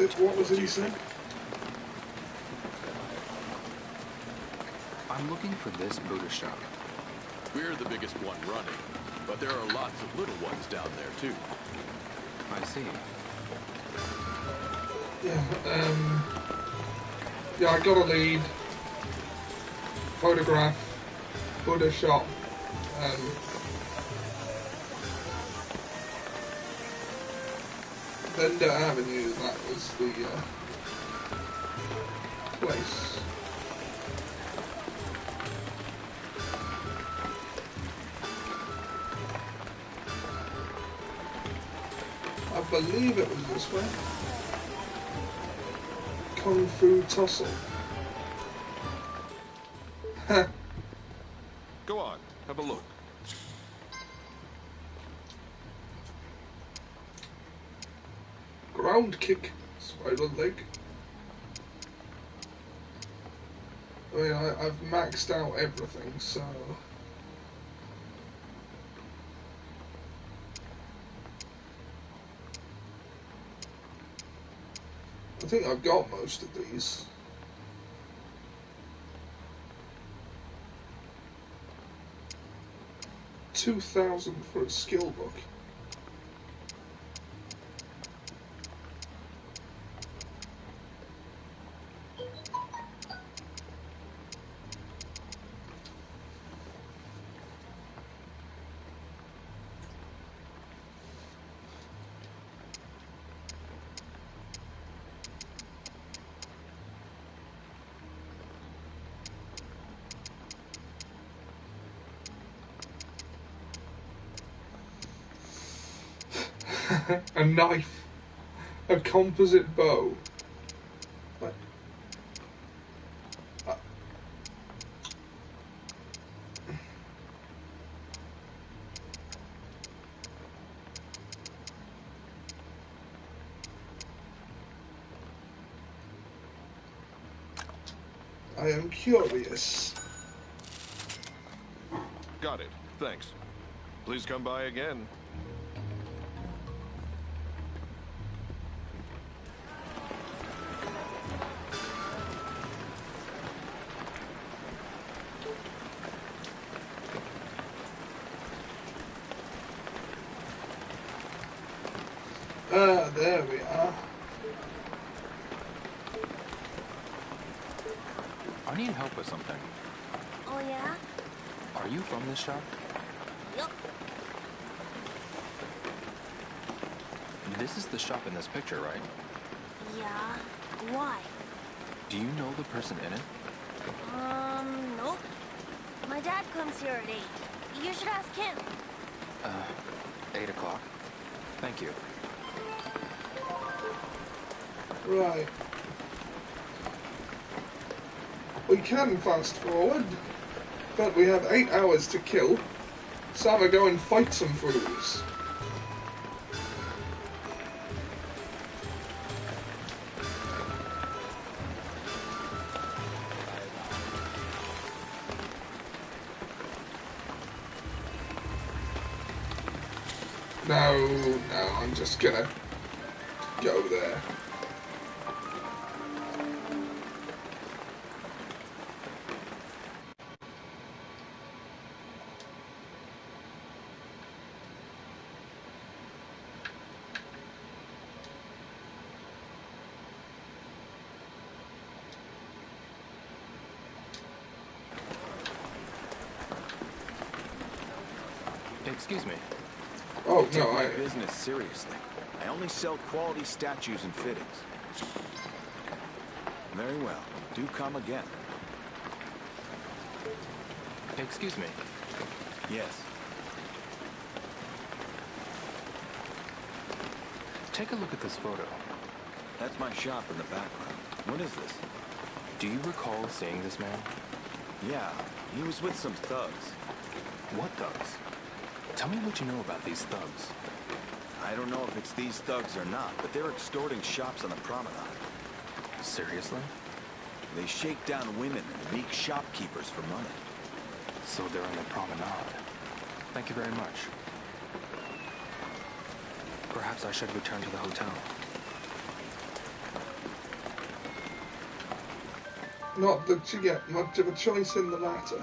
What was it he said? I'm looking for this Buddha shop. We're the biggest one running, but there are lots of little ones down there too. I see. Yeah, yeah, I got a lead. Photograph, Buddha shop, Vendor Avenue, that was the place. I believe it was this way. Kung Fu Tussle. Go on, have a look. Ground kick, spider leg. I mean, I've maxed out everything, so... I think I've got most of these. $2,000 for a skill book. A knife, a composite bow. What? I am curious. Got it, thanks. Please come by again. There we are. I need help with something. Oh, yeah? Are you from this shop? Yup. This is the shop in this picture, right? Yeah. Why? Do you know the person in it? Nope. My dad comes here at 8. You should ask him. 8 o'clock. Thank you. Right. We can fast forward, but we have 8 hours to kill. So I'm gonna go and fight some fools. No, I'm just gonna go there. Excuse me. Oh, Take no, my business seriously. I only sell quality statues and fittings. Very well. Do come again. Excuse me. Yes. Take a look at this photo. That's my shop in the background. What is this? Do you recall seeing this man? Yeah, he was with some thugs. What thugs? Tell me what you know about these thugs. I don't know if it's these thugs or not, but they're extorting shops on the promenade. Seriously? They shake down women and meek shopkeepers for money. So they're on the promenade. Thank you very much. Perhaps I should return to the hotel. Not that you get much of a choice in the matter.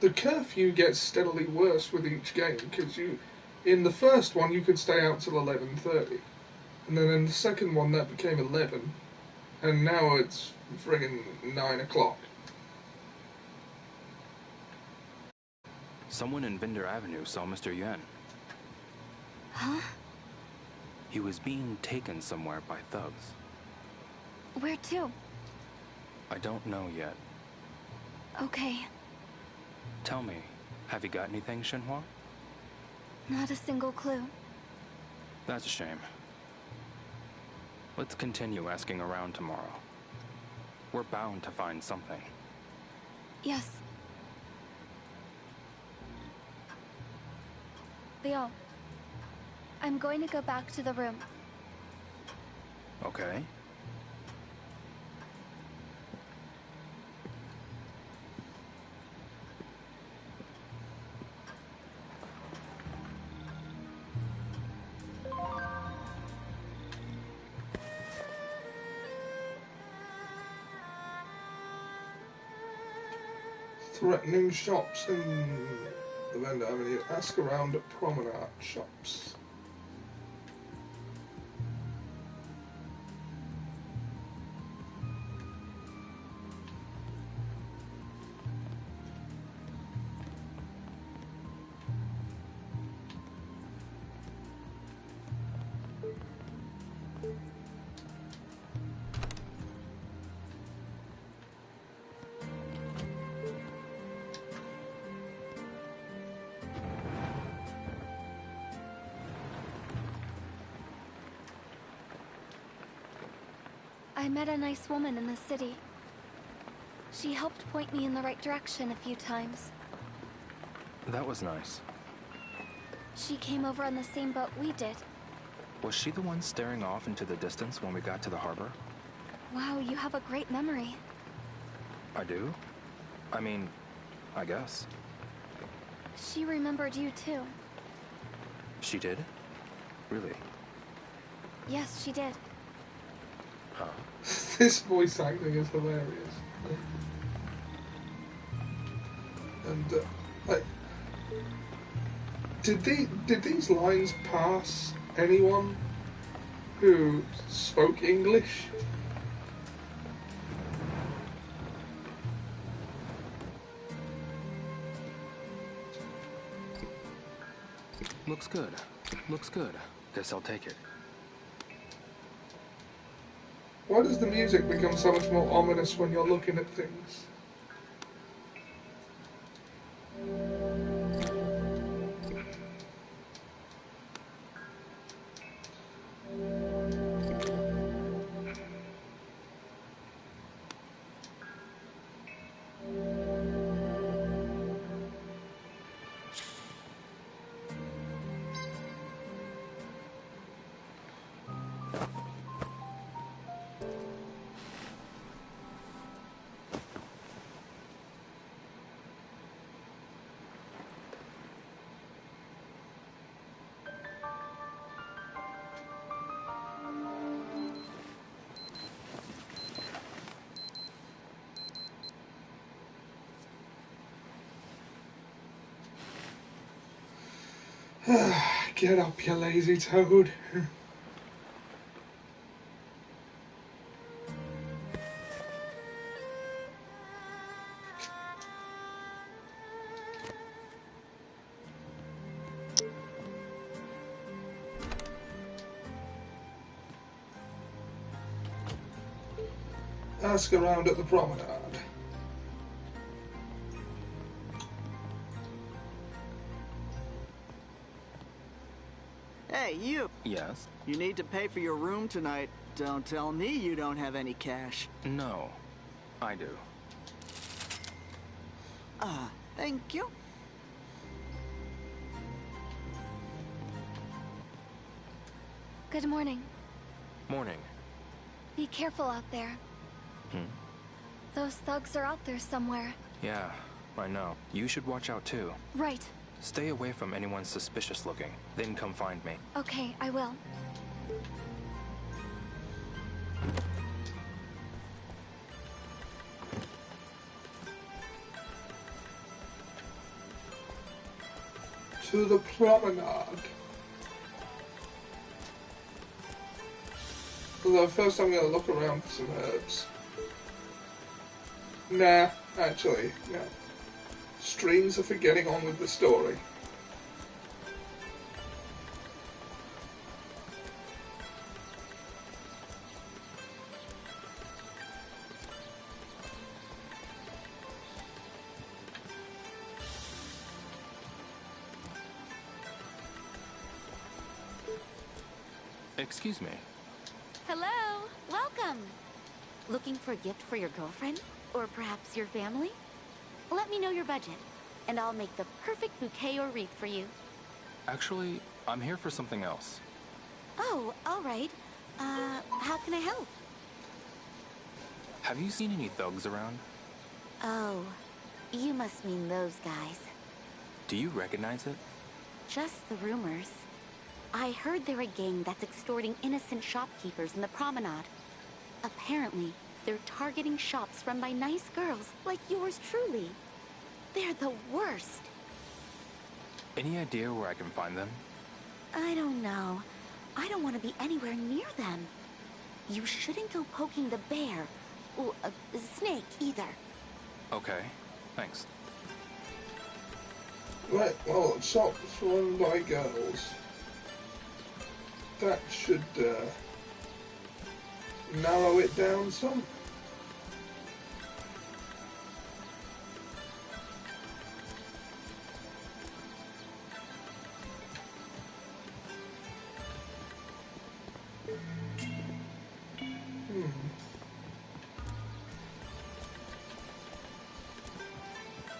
The curfew gets steadily worse with each game, because in the first one you could stay out till 11:30, and then in the second one that became 11, and now it's friggin' 9 o'clock. Someone in Bender Avenue saw Mr. Yuan. Huh? He was being taken somewhere by thugs. Where to? I don't know yet. Okay. Tell me, have you got anything, Shenhua? Not a single clue. That's a shame. Let's continue asking around tomorrow. We're bound to find something. Yes. Leo, I'm going to go back to the room. Okay. Threatening shops in the Bender Avenue. Ask around at promenade shops. I met a nice woman in the city. She helped point me in the right direction a few times. That was nice. She came over on the same boat we did. Was she the one staring off into the distance when we got to the harbor? Wow, you have a great memory. I do? I mean, I guess. She remembered you too. She did? Really? Yes, she did. Huh. This voice acting is hilarious. And like, did these lines pass anyone who spoke English? Looks good. Looks good. Guess I'll take it. Why does the music become so much more ominous when you're looking at things? Get up, you lazy toad. Ask around at the promenade. Hey, you! Yes? You need to pay for your room tonight. Don't tell me you don't have any cash. No. I do. Thank you. Good morning. Morning. Be careful out there. Those thugs are out there somewhere. Yeah, I know. You should watch out too. Right. Stay away from anyone suspicious looking. Then come find me. Okay, I will. To the promenade. Although first I'm going to look around for some herbs. Nah, actually, no. Streams are for getting on with the story. Excuse me. Hello, welcome. Looking for a gift for your girlfriend? Or perhaps your family? Let me know your budget, and I'll make the perfect bouquet or wreath for you. Actually, I'm here for something else. Oh, all right. How can I help? Have you seen any thugs around? Oh, you must mean those guys. Do you recognize it? Just the rumors. I heard they're a gang that's extorting innocent shopkeepers in the promenade. Apparently, they're targeting shops run by nice girls like yours truly. They're the worst. Any idea where I can find them? I don't know. I don't want to be anywhere near them. You shouldn't go poking the bear. Or a snake, either. Okay, thanks. Right, well, shops run by girls. That should narrow it down some.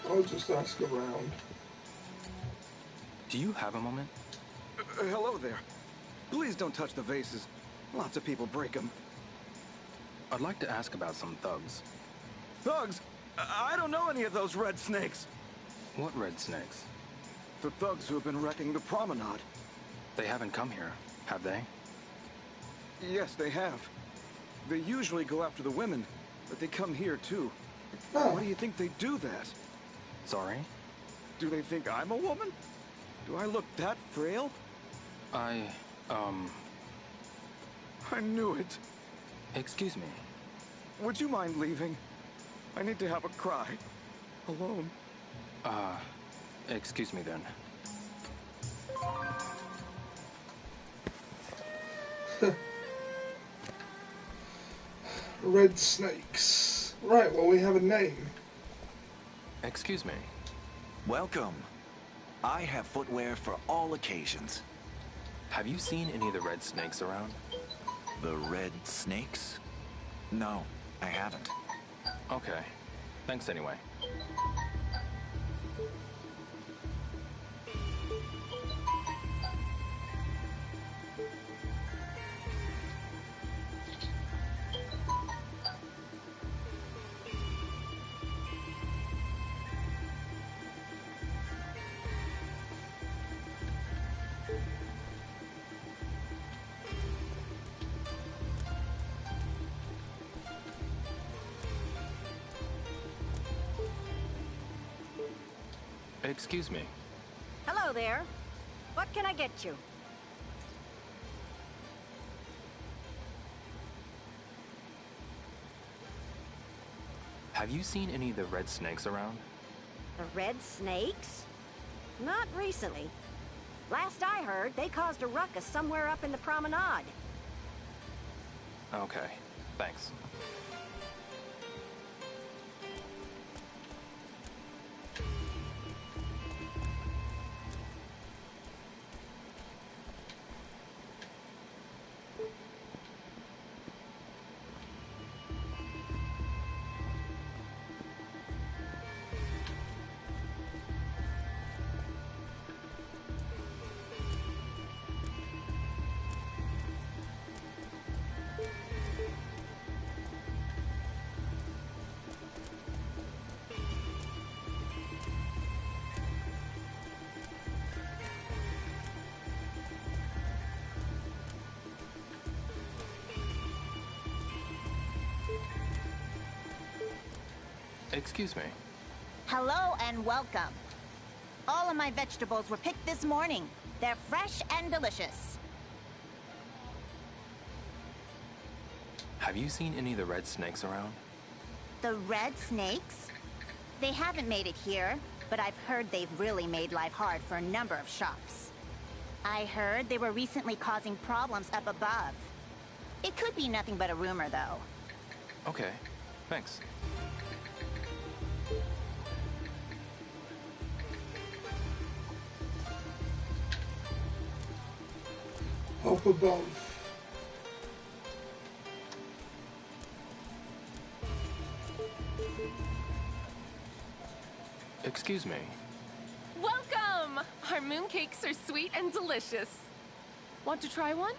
I'll just ask around. Do you have a moment? Hello there. Please don't touch the vases. Lots of people break them. I'd like to ask about some thugs. Thugs? I don't know any of those red snakes. What red snakes? The thugs who have been wrecking the promenade. They haven't come here, have they? Yes, they have. They usually go after the women, but they come here too. Oh. Why do you think they do that? Sorry? Do they think I'm a woman? Do I look that frail? I knew it. Excuse me. Would you mind leaving? I need to have a cry. Alone. Excuse me then. Red snakes. Right, well, we have a name. Excuse me. Welcome. I have footwear for all occasions. Have you seen any of the red snakes around? The red snakes? No, I haven't. Okay. Thanks anyway. Excuse me. Hello there. What can I get you? Have you seen any of the red snakes around? The red snakes? Not recently. Last I heard, they caused a ruckus somewhere up in the promenade. Okay. Thanks. Excuse me. Hello and welcome. All of my vegetables were picked this morning. They're fresh and delicious. Have you seen any of the red snakes around? The red snakes? They haven't made it here, but I've heard they've really made life hard for a number of shops. I heard they were recently causing problems up above. It could be nothing but a rumor, though. Okay, thanks. Up above. Excuse me. Welcome! Our mooncakes are sweet and delicious. Want to try one?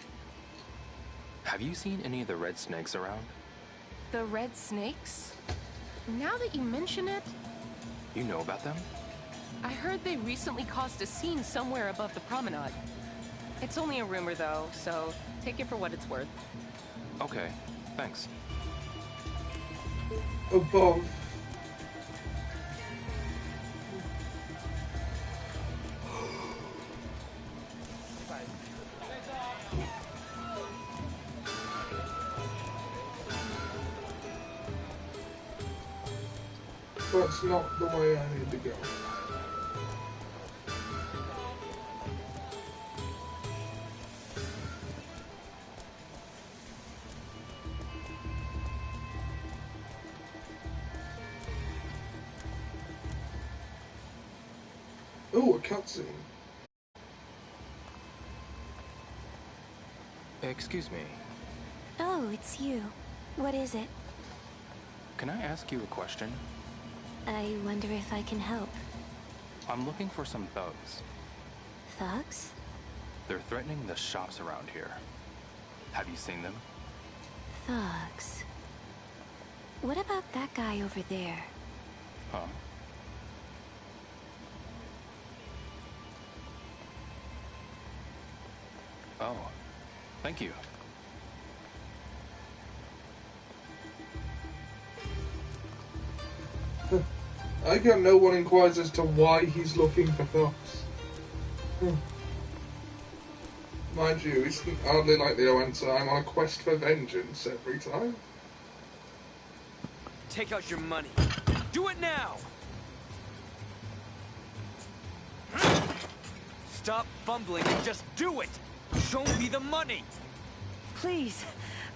Have you seen any of the red snakes around? The red snakes? Now that you mention it, You know about them? I heard they recently caused a scene somewhere above the promenade. It's only a rumor though, so take it for what it's worth. Okay, thanks. Above. That's not the way I need to go. Oh, a cutscene. Excuse me. Oh, it's you. What is it? Can I ask you a question? I wonder if I can help. I'm looking for some thugs. Thugs? They're threatening the shops around here. Have you seen them? Thugs. What about that guy over there? Huh? Oh, thank you. I get no one inquires as to why he's looking for thugs. Mind you, it's hardly like the answer. I'm on a quest for vengeance every time. Take out your money. Do it now! Stop fumbling and just do it! Show me the money! Please,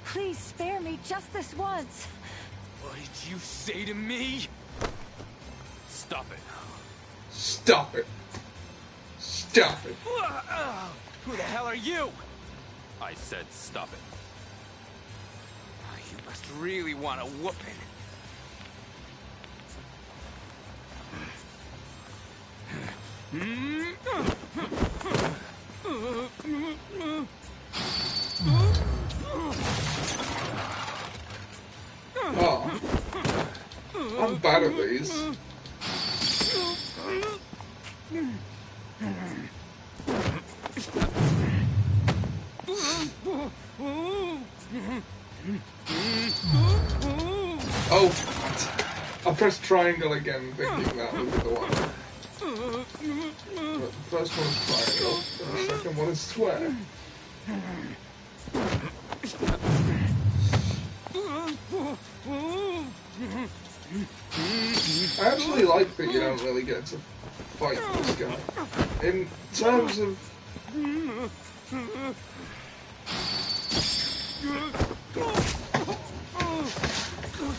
please spare me just this once. What did you say to me? Stop it. Stop it. Stop it. Who the hell are you? I said stop it. You must really want a whooping. Oh. I'm bad at these. Oh, I pressed triangle again, thinking that would be the one. But the first one is triangle, and the second one is square. I actually like that you don't really get to fight this guy. In terms of...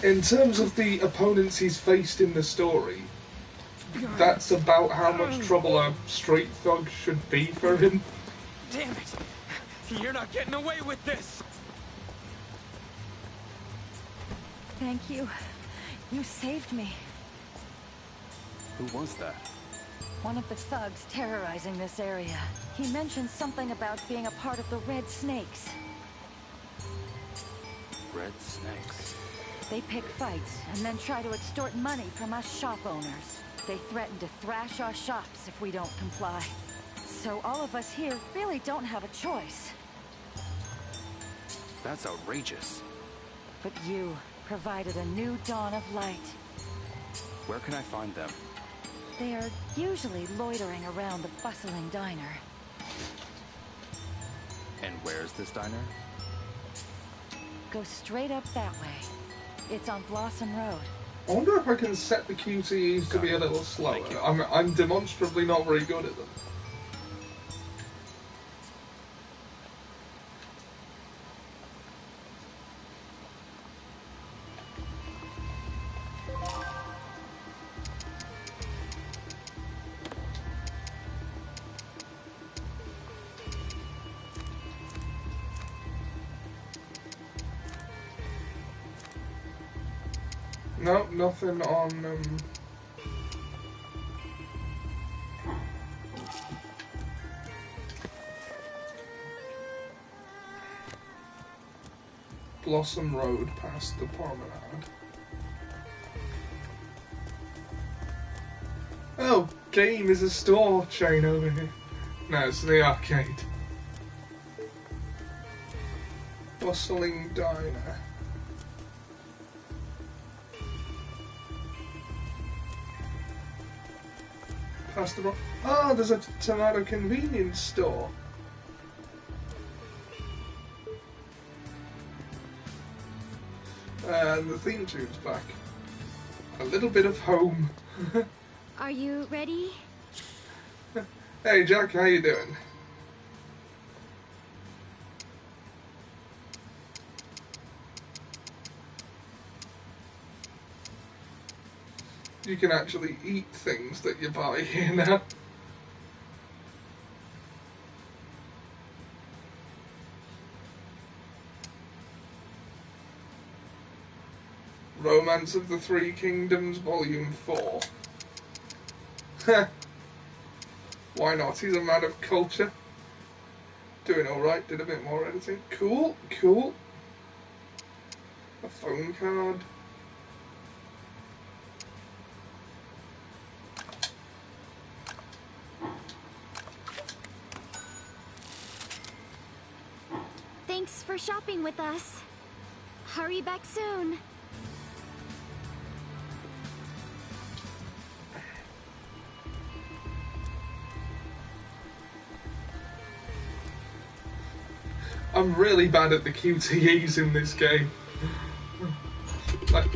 In terms of the opponents he's faced in the story, that's about how much trouble a street thug should be for him. Damn it! You're not getting away with this! Thank you. You saved me. Who was that? One of the thugs terrorizing this area. He mentioned something about being a part of the Red Snakes. Red snakes. They pick fights and then try to extort money from us shop owners. They threaten to thrash our shops if we don't comply. So all of us here really don't have a choice. That's outrageous. But you provided a new dawn of light. Where can I find them? They are usually loitering around the bustling diner. And where's this diner? Go straight up that way. It's on Blossom Road. I wonder if I can set the QTEs to be a little slower. I'm demonstrably not very good at them. No, nothing on Blossom Road past the promenade. Oh, game is a store chain over here. No, it's the arcade. Bustling diner. Past the oh, there's a tomato convenience store. And the theme tune's back. A little bit of home. Are you ready? Hey Jack, how you doing? You can actually eat things that you buy here now. Romance of the Three Kingdoms, Volume 4. Why not? He's a man of culture. Doing alright, did a bit more editing. Cool, cool. A phone card. Thanks for shopping with us. Hurry back soon. I'm really bad at the QTEs in this game. Like,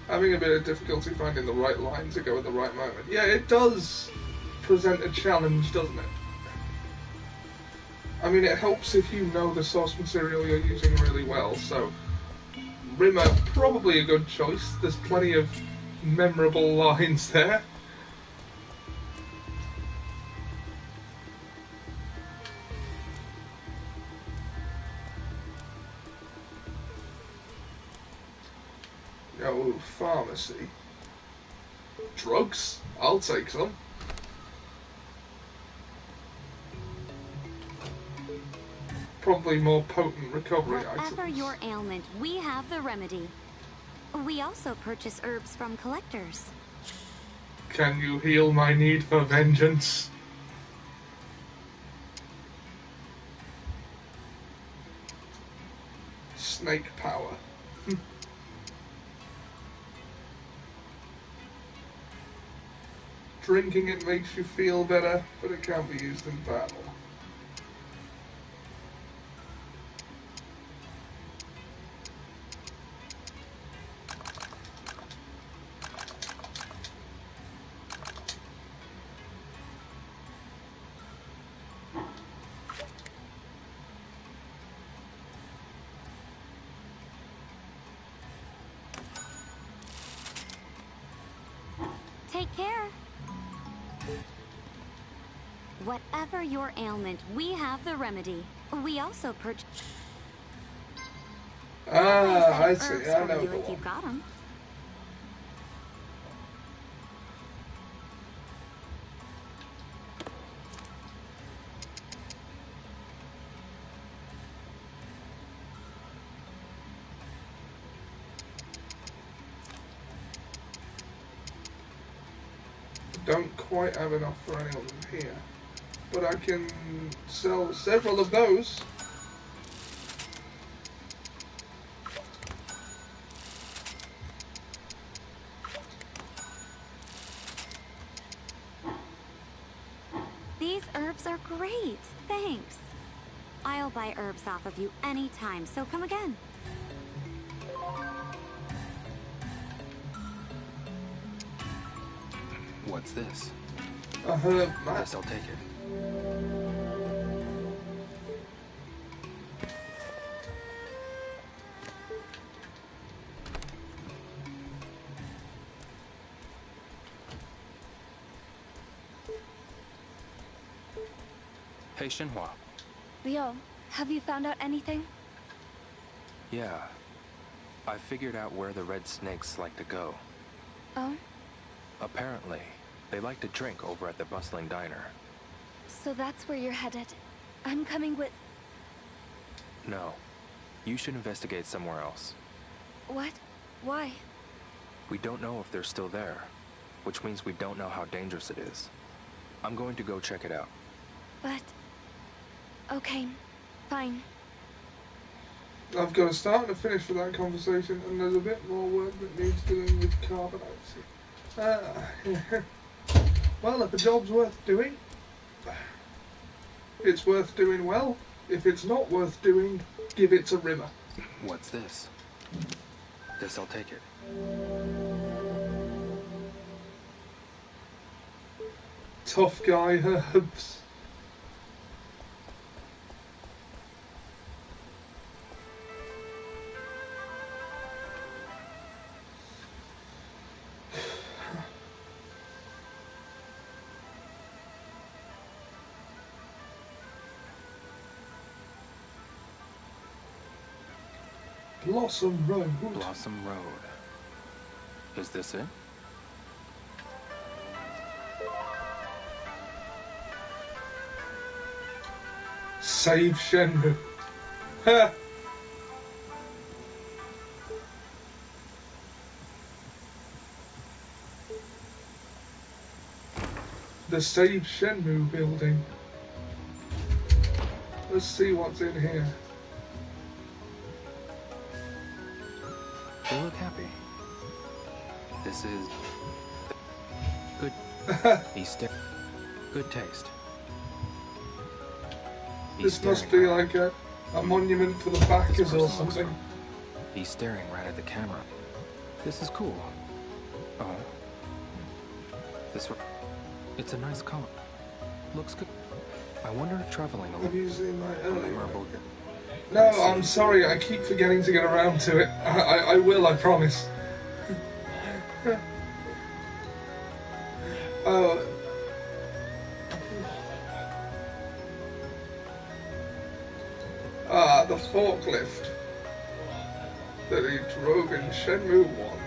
having a bit of difficulty finding the right line to go at the right moment. Yeah, it does present a challenge, doesn't it? I mean, it helps if you know the source material you're using really well, so Rimmer, probably a good choice. There's plenty of memorable lines there. Oh, pharmacy. Drugs? I'll take some. Probably more potent recovery items. Whatever your ailment, we have the remedy. We also purchase herbs from collectors. Can you heal my need for vengeance? Snake power. Drinking it makes you feel better, but it can't be used in battle. Take care. Whatever your ailment, we have the remedy. We also purchase. I see. I know the if you've got them. Don't quite have enough for any of them here, but I can sell several of those. herbs are great. Thanks. I'll buy herbs off of you anytime, so come again. What's this? A herb map. Guess I'll take it. Hey, Shenhua. Leo, have you found out anything? Yeah. I figured out where the red snakes like to go. Oh? Apparently, they like to drink over at the bustling diner. So that's where you're headed. I'm coming with... No. You should investigate somewhere else. What? Why? We don't know if they're still there, which means we don't know how dangerous it is. I'm going to go check it out. But... Okay, fine. I've got a start and a finish for that conversation, and there's a bit more work that needs doing with carbonite. Well, if a job's worth doing, it's worth doing well. If it's not worth doing, give it to Rimmer. What's this? Guess I'll take it. Tough guy herbs. Blossom Road. Blossom Road. Is this it? Save Shenmue. Ha! The Save Shenmue building. Let's see what's in here. They look happy. This is... good. Good taste. This must be like a monument for the backers or something. He's staring right at the camera. This is cool. Oh. This one. It's a nice color. Looks good. I wonder if traveling alone. Have you seen my earlier? Memorable. No, I'm sorry, I keep forgetting to get around to it. I will, I promise. Oh. Ah, the forklift that he drove in Shenmue 1.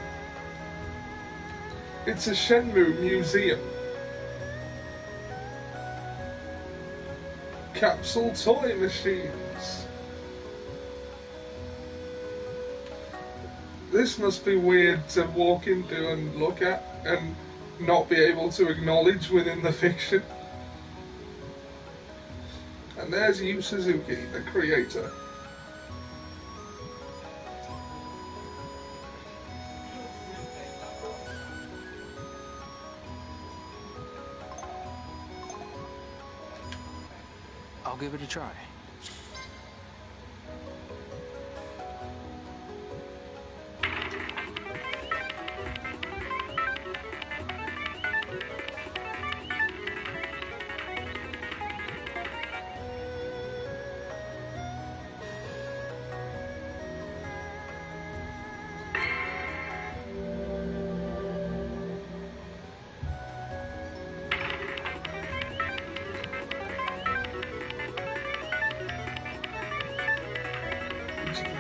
It's a Shenmue museum. Capsule toy machines. This must be weird to walk into and look at and not be able to acknowledge within the fiction. And there's Yu Suzuki, the creator. I'll give it a try.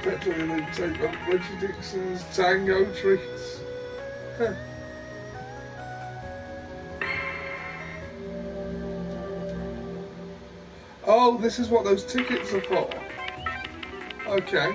Perpetually take up Reggie Dixon's tango treats. Huh. Oh, this is what those tickets are for. Okay.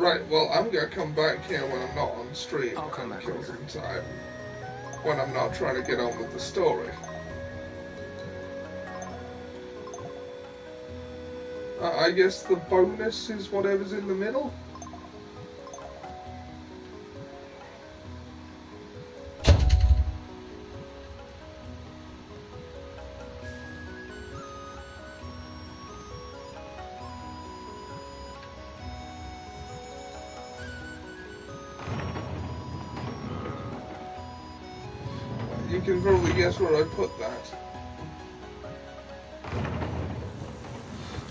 Right, well, I'm gonna come back here when I'm not on stream. I'll come and back kill later. some time when I'm not trying to get on with the story. I guess the bonus is whatever's in the middle. You can probably guess where I put that.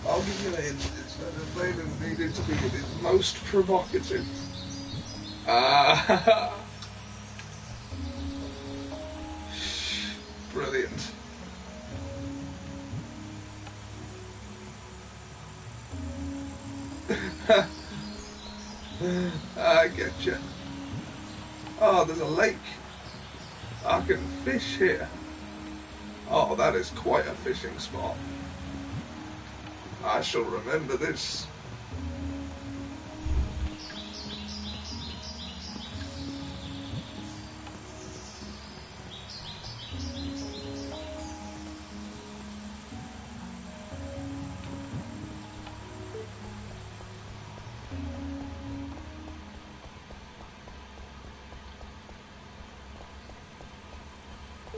I'll give you a hint. It's that Raven needed to be at his most provocative. Brilliant. I get you. Oh, there's a lake. I can fish here. Oh, that is quite a fishing spot. I shall remember this.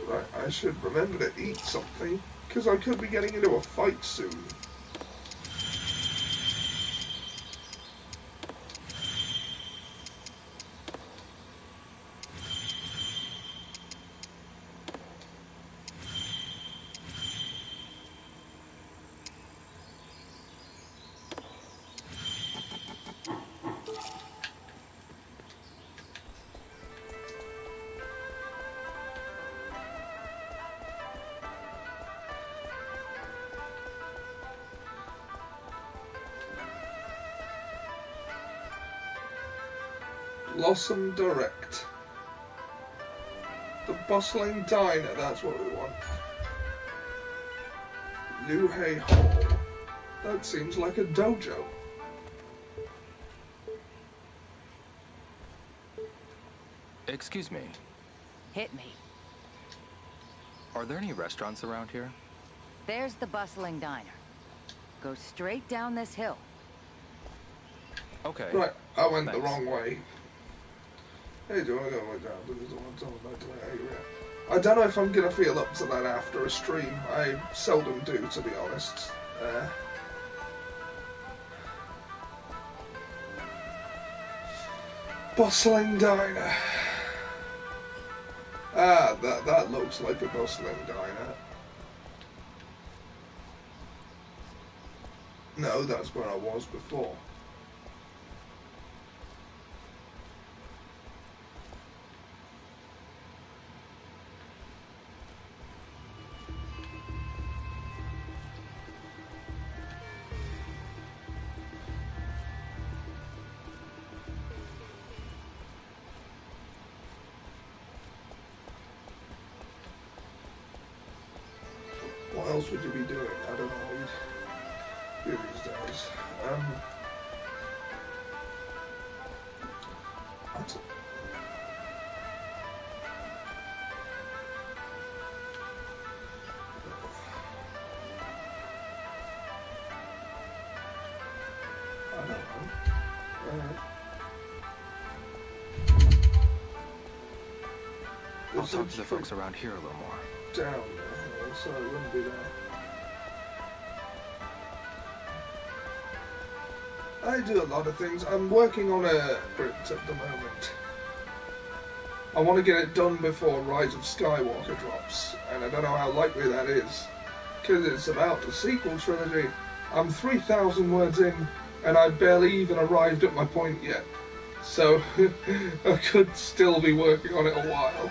Right, I should remember to eat something, because I could be getting into a fight soon. Blossom Direct. The bustling diner, that's what we want. Luhei Hall. That seems like a dojo. Excuse me. Hit me. Are there any restaurants around here? There's the bustling diner. Go straight down this hill. Okay. Right, I went Thanks. the wrong way. Hey, do you want to go down to this one? I don't know if I'm going to feel up to that after a stream. I seldom do, to be honest. Bustling diner. Ah, that looks like a bustling diner. No, that's where I was before. What else would you be doing? I don't know what you'd do these days. I don't know. I'll talk to the folks around here a little more. Down there, so it wouldn't be there. I do a lot of things. I'm working on a script at the moment. I want to get it done before Rise of Skywalker drops, and I don't know how likely that is, because it's about the sequel trilogy. I'm 3,000 words in, and I barely even arrived at my point yet, so I could still be working on it a while.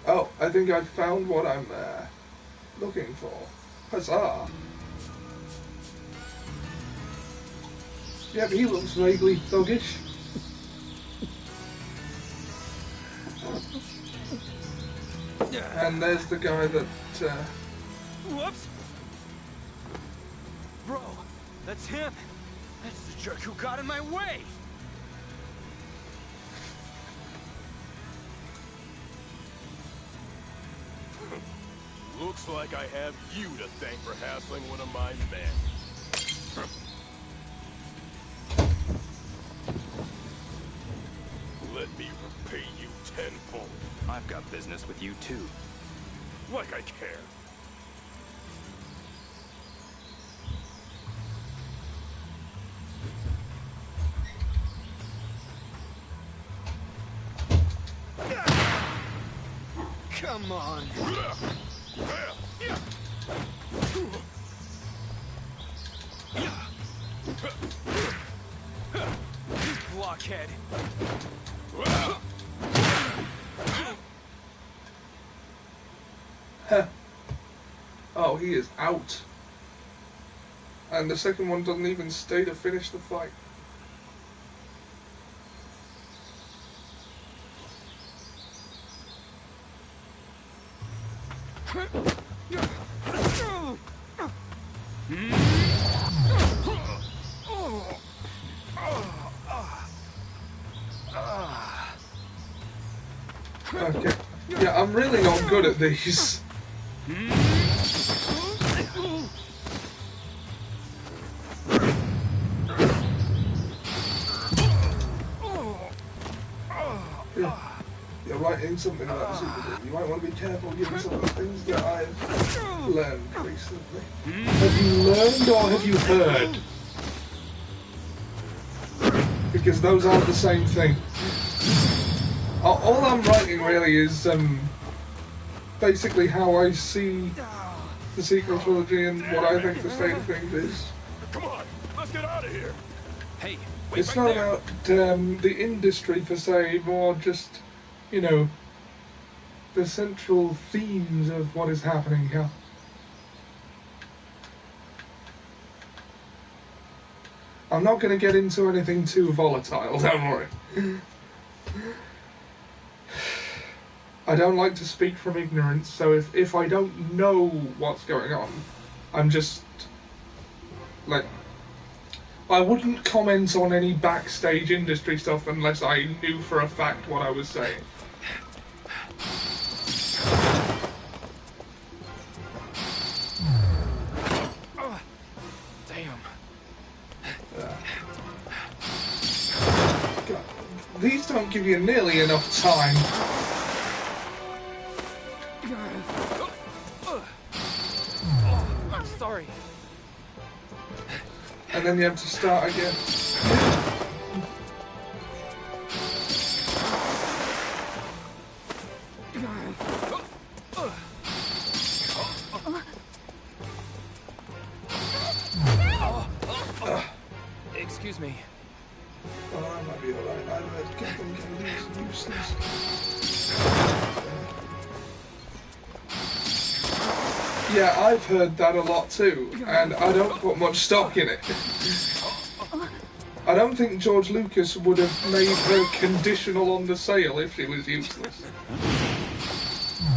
Oh, I think I found what I'm looking for. Huzzah! Yep, he looks vaguely thuggish. And there's the guy that, Whoops! Bro, that's him! That's the jerk who got in my way! Looks like I have you to thank for hassling one of my men. Let me repay you tenfold. I've got business with you too. Like I care. Come on! Blockhead! oh, he is out. And the second one doesn't even stay to finish the fight. Okay. Yeah, I'm really not good at these. You're writing something about Super. You might want to be careful given some of the things that I've learned recently. Have you learned or have you heard? Because those aren't the same thing. All I'm writing really is basically how I see the sequel trilogy and what I think the state of things is. Come on, let's get out of here. Hey, it's not about the industry per se, more just, you know, the central themes of what is happening here. I'm not going to get into anything too volatile, don't worry. I don't like to speak from ignorance, so if I don't know what's going on, I'm just, like, I wouldn't comment on any backstage industry stuff unless I knew for a fact what I was saying. Damn. God, these don't give you nearly enough time. I'm sorry. And then you have to start again. Excuse me. Oh, that might be alright. I heard Captain Candy's useless. Yeah, I've heard that a lot too, and I don't put much stock in it. I don't think George Lucas would have made her conditional on the sale if she was useless.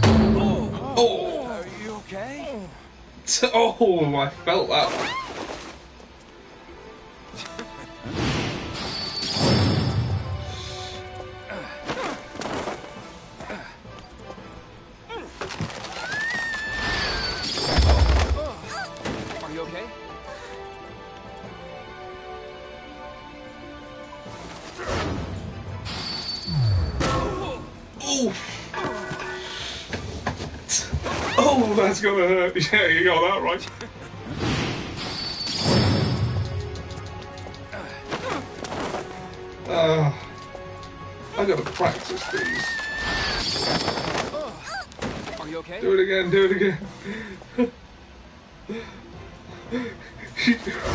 Oh! Are you okay? Oh, I felt that one. Oh, that's gonna hurt. Yeah, you got that right. I gotta practice these. Are you okay? Do it again, do it again.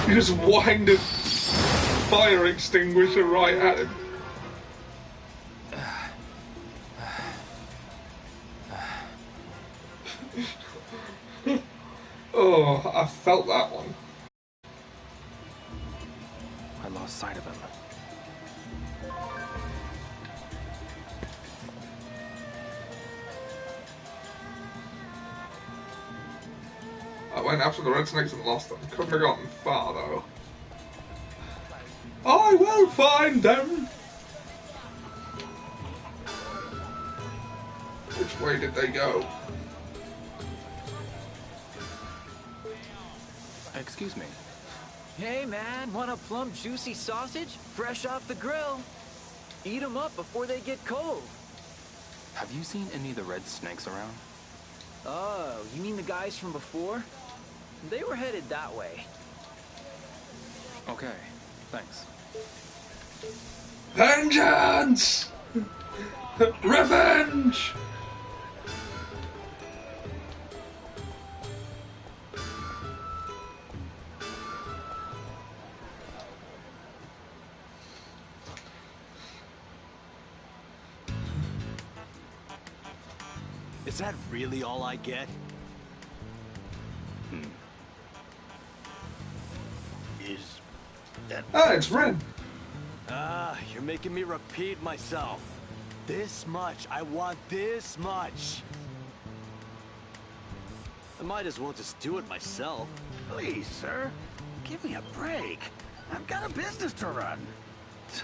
You just whined a fire extinguisher right at him. Oh, I felt that one. I lost sight of him. I went after the red snakes and lost them. Couldn't have gotten far, though. I will find them! Which way did they go? Excuse me. Hey man, want a plump juicy sausage? Fresh off the grill. Eat them up before they get cold. Have you seen any of the red snakes around? Oh, you mean the guys from before? They were headed that way. Okay, thanks. Vengeance! Revenge! Is that really all I get? Is that... Ah, it's Ren. You're making me repeat myself. This much. I want this much. I might as well just do it myself. Please, sir. Give me a break. I've got a business to run.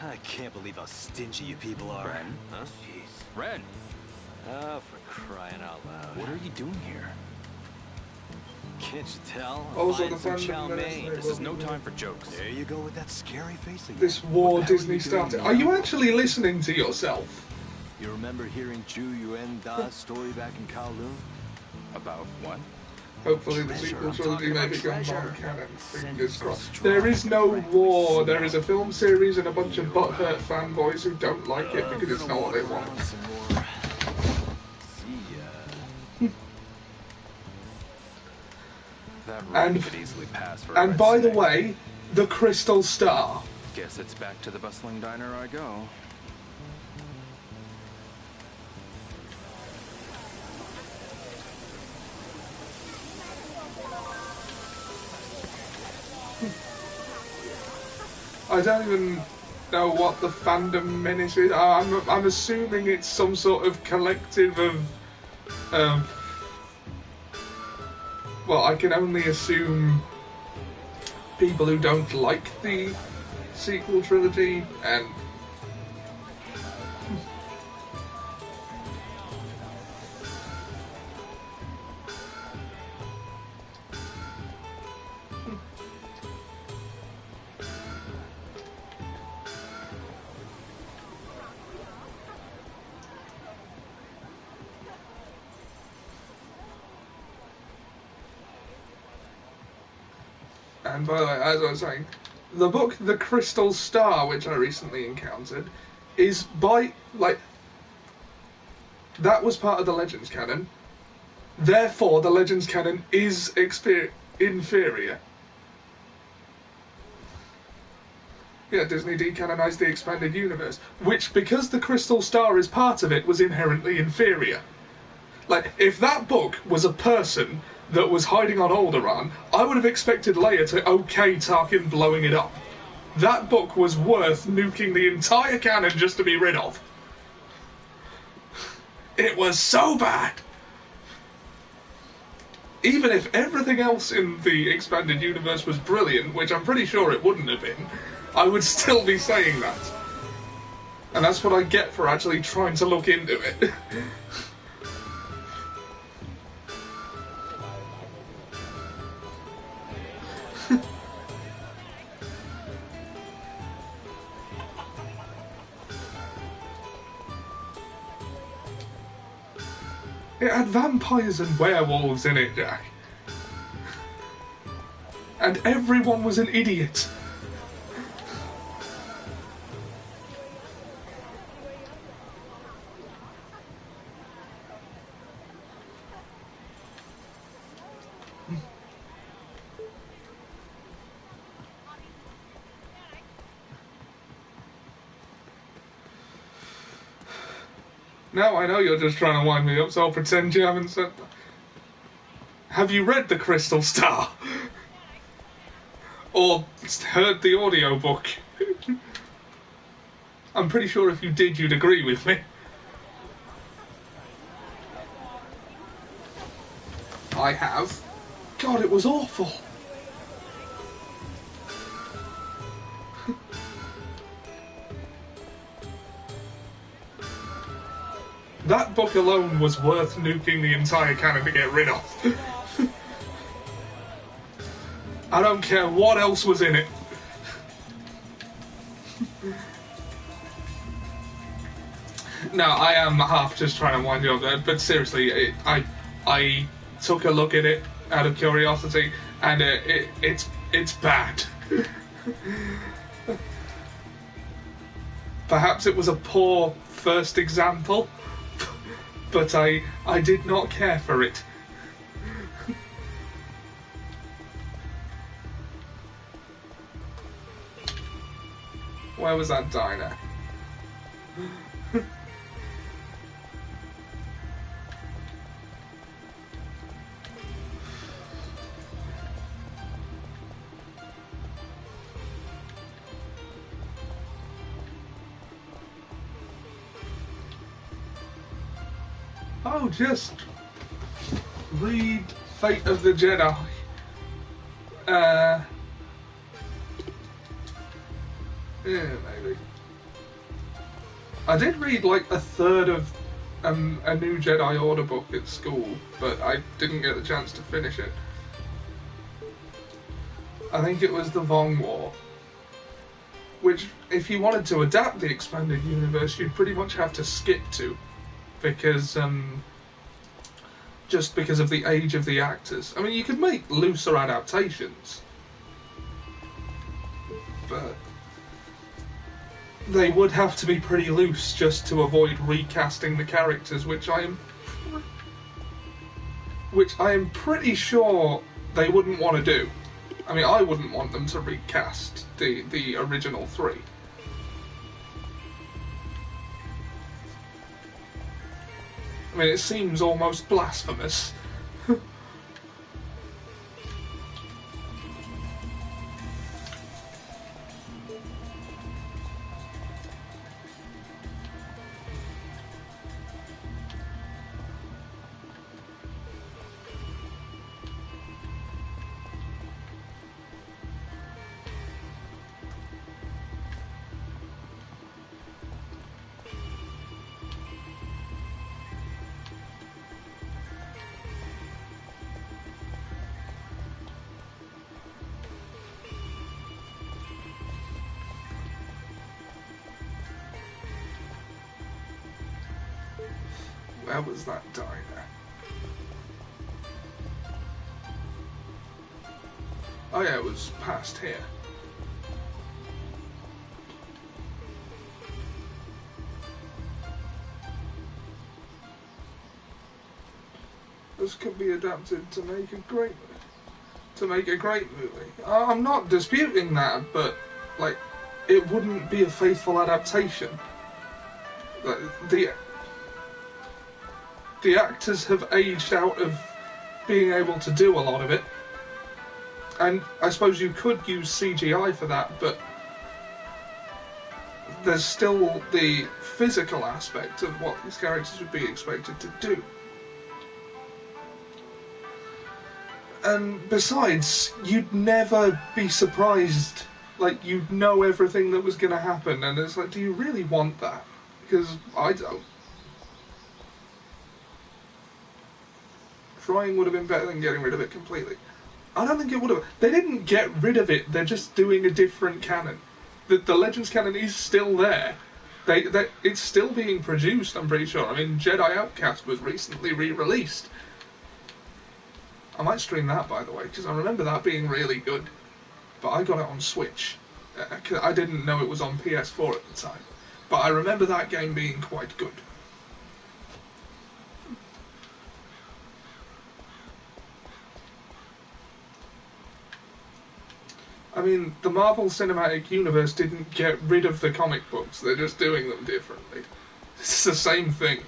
I can't believe how stingy you people are. Ren? Huh? Jeez. Ren! Oh, for crying out loud. What are you doing here? Can't you tell? Also, Buying the some fandom chow menace mein. they This will is no be time for jokes. There you go with that scary face again. This war What the hell Disney are you doing started. now? Are you actually listening to yourself? You remember hearing Zhu Yuan Da's story back in Kowloon? About what? Hopefully the Treasure, sequel I'm trilogy talking may about become treasure. non-canon. Fingers crossed. Strong There is no friend war. with There is a smell. film series and a bunch of butthurt fanboys who don't like it because it's not what they want. Some more. See ya. That road And- could easily pass for a And red by the snake. way, the Crystal Star. Guess it's back to the bustling diner I go. I don't even know what the fandom menace is. I'm assuming it's some sort of collective of, well, I can only assume people who don't like the sequel trilogy and And by the way, as I was saying, the book The Crystal Star, which I recently encountered, is by, like, that was part of the Legends canon. Therefore, the Legends canon is inferior. Yeah, Disney decanonized the expanded universe, which, because the Crystal Star is part of it, was inherently inferior. Like, if that book was a person that was hiding on Alderaan, I would have expected Leia to okay Tarkin blowing it up. That book was worth nuking the entire canon just to be rid of. It was so bad! Even if everything else in the expanded universe was brilliant, which I'm pretty sure it wouldn't have been, I would still be saying that. And that's what I get for actually trying to look into it. It had vampires and werewolves in it, Jack. And everyone was an idiot. Now I know you're just trying to wind me up, so I'll pretend you haven't said that. Have you read The Crystal Star? Or heard the audiobook? I'm pretty sure if you did, you'd agree with me. I have. God, it was awful. That book alone was worth nuking the entire canon to get rid of. I don't care what else was in it. No, I am half just trying to wind you up there, but seriously, I took a look at it out of curiosity, and it's bad. Perhaps it was a poor first example, but I did not care for it. Where was that diner? Oh, just read Fate of the Jedi. Yeah, maybe. I did read like a third of a new Jedi Order book at school, but I didn't get the chance to finish it. I think it was the Vong War, which, if you wanted to adapt the expanded universe, you'd pretty much have to skip to, because just because of the age of the actors. I mean, you could make looser adaptations, but they would have to be pretty loose just to avoid recasting the characters, which I am pretty sure they wouldn't want to do. I mean, I wouldn't want them to recast the original three. I mean, it seems almost blasphemous. Where was that diner? Oh yeah, it was past here. This could be adapted to make a great movie. I'm not disputing that, but like, it wouldn't be a faithful adaptation. The actors have aged out of being able to do a lot of it, and I suppose you could use CGI for that, but there's still the physical aspect of what these characters would be expected to do. And besides, you'd never be surprised, like, you'd know everything that was going to happen, and it's like, do you really want that? Because I don't. Trying would have been better than getting rid of it completely. I don't think it would have. They didn't get rid of it, they're just doing a different canon. The Legends canon is still there. It's still being produced, I'm pretty sure. I mean, Jedi Outcast was recently re-released. I might stream that, by the way, because I remember that being really good. But I got it on Switch. I didn't know it was on PS4 at the time. But I remember that game being quite good. I mean, the Marvel Cinematic Universe didn't get rid of the comic books, they're just doing them differently. It's the same thing.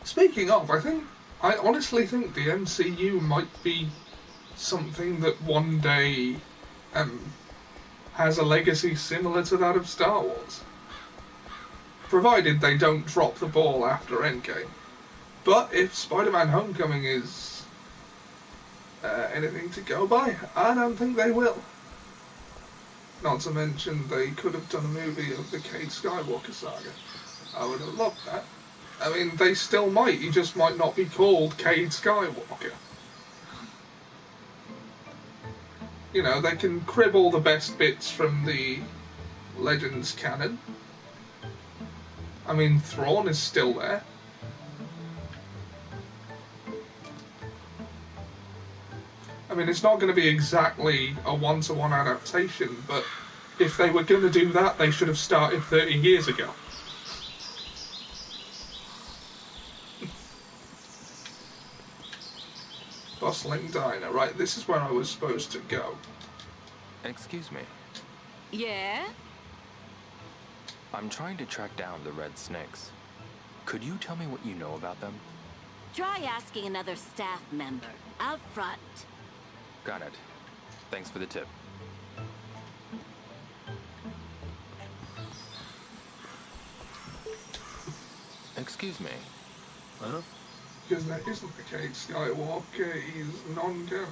Speaking of, I honestly think the MCU might be something that one day has a legacy similar to that of Star Wars. provided they don't drop the ball after Endgame. But if Spider-Man Homecoming is anything to go by, I don't think they will. Not to mention they could have done a movie of the Cade Skywalker saga. I would have loved that. I mean, they still might, he just might not be called Cade Skywalker. You know, they can crib all the best bits from the Legends canon. I mean, Thrawn is still there. I mean, it's not going to be exactly a one-to-one adaptation, but if they were going to do that, they should have started 30 years ago. Bustling diner. Right, this is where I was supposed to go. Excuse me. Yeah? I'm trying to track down the red snakes. Could you tell me what you know about them? Try asking another staff member. Out front. Got it. Thanks for the tip. Excuse me. Huh? Because that isn't the Cade Skywalker, he's non-canon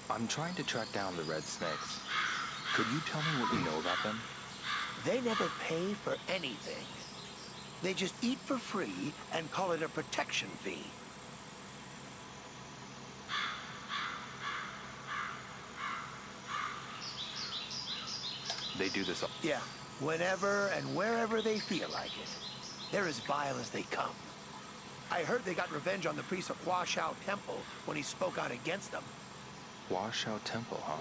now. I'm trying to track down the red snakes. Could you tell me what you know about them? They never pay for anything. They just eat for free and call it a protection fee. They do this all. Yeah, whenever and wherever they feel like it. They're as vile as they come. I heard they got revenge on the priest of Hua Shao Temple when he spoke out against them. Hua Shao Temple, huh?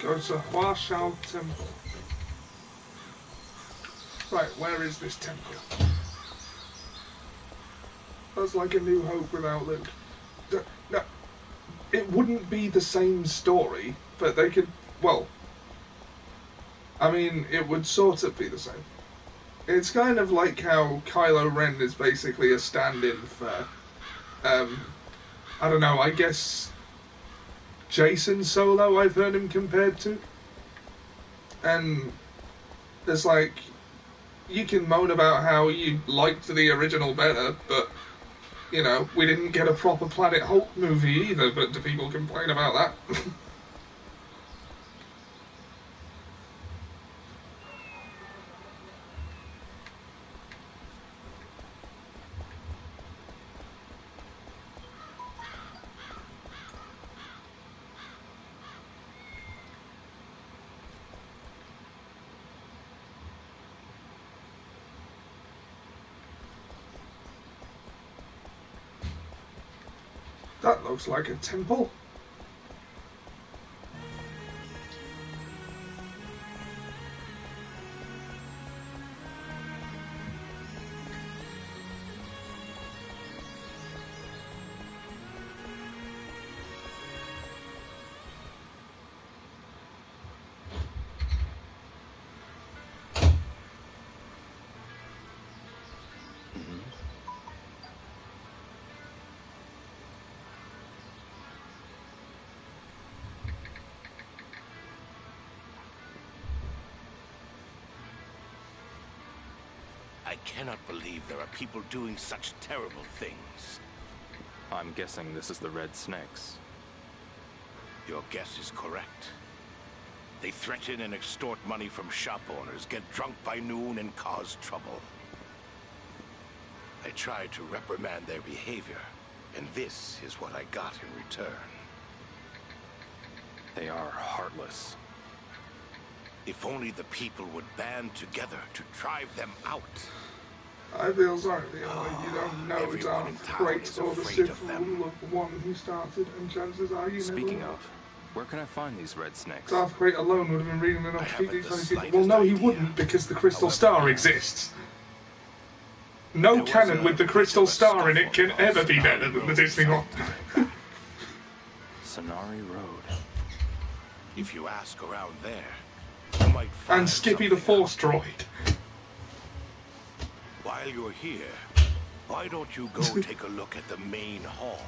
Go to Hua Shao Temple. Right, where is this temple? That's like A New Hope without Luke. No, it wouldn't be the same story, but they could, well, I mean, it would sort of be the same. It's kind of like how Kylo Ren is basically a stand-in for, I don't know, I guess Jason Solo I've heard him compared to. And there's like, you can moan about how you liked the original better, but, you know, we didn't get a proper Planet Hulk movie either, but do people complain about that? That looks like a temple. I cannot believe there are people doing such terrible things. I'm guessing this is the red snakes. Your guess is correct. They threaten and extort money from shop owners, get drunk by noon, and cause trouble. I tried to reprimand their behavior, and this is what I got in return. They are heartless. If only the people would band together to drive them out. I feel sorry for you, you don't know Darth breaks all the Sith rule of the one who started, and chances are you Speaking of, where can I find these red snakes? Darth Great alone would have been reading enough to keep these kind of people. Well, no, he wouldn't, because the Crystal Star exists. No canon with the Crystal Star in it can ever be better than the Disney one. Sonari Road. If you ask around there, you might find and Skippy the Force droid. While you're here, why don't you go take a look at the main hall?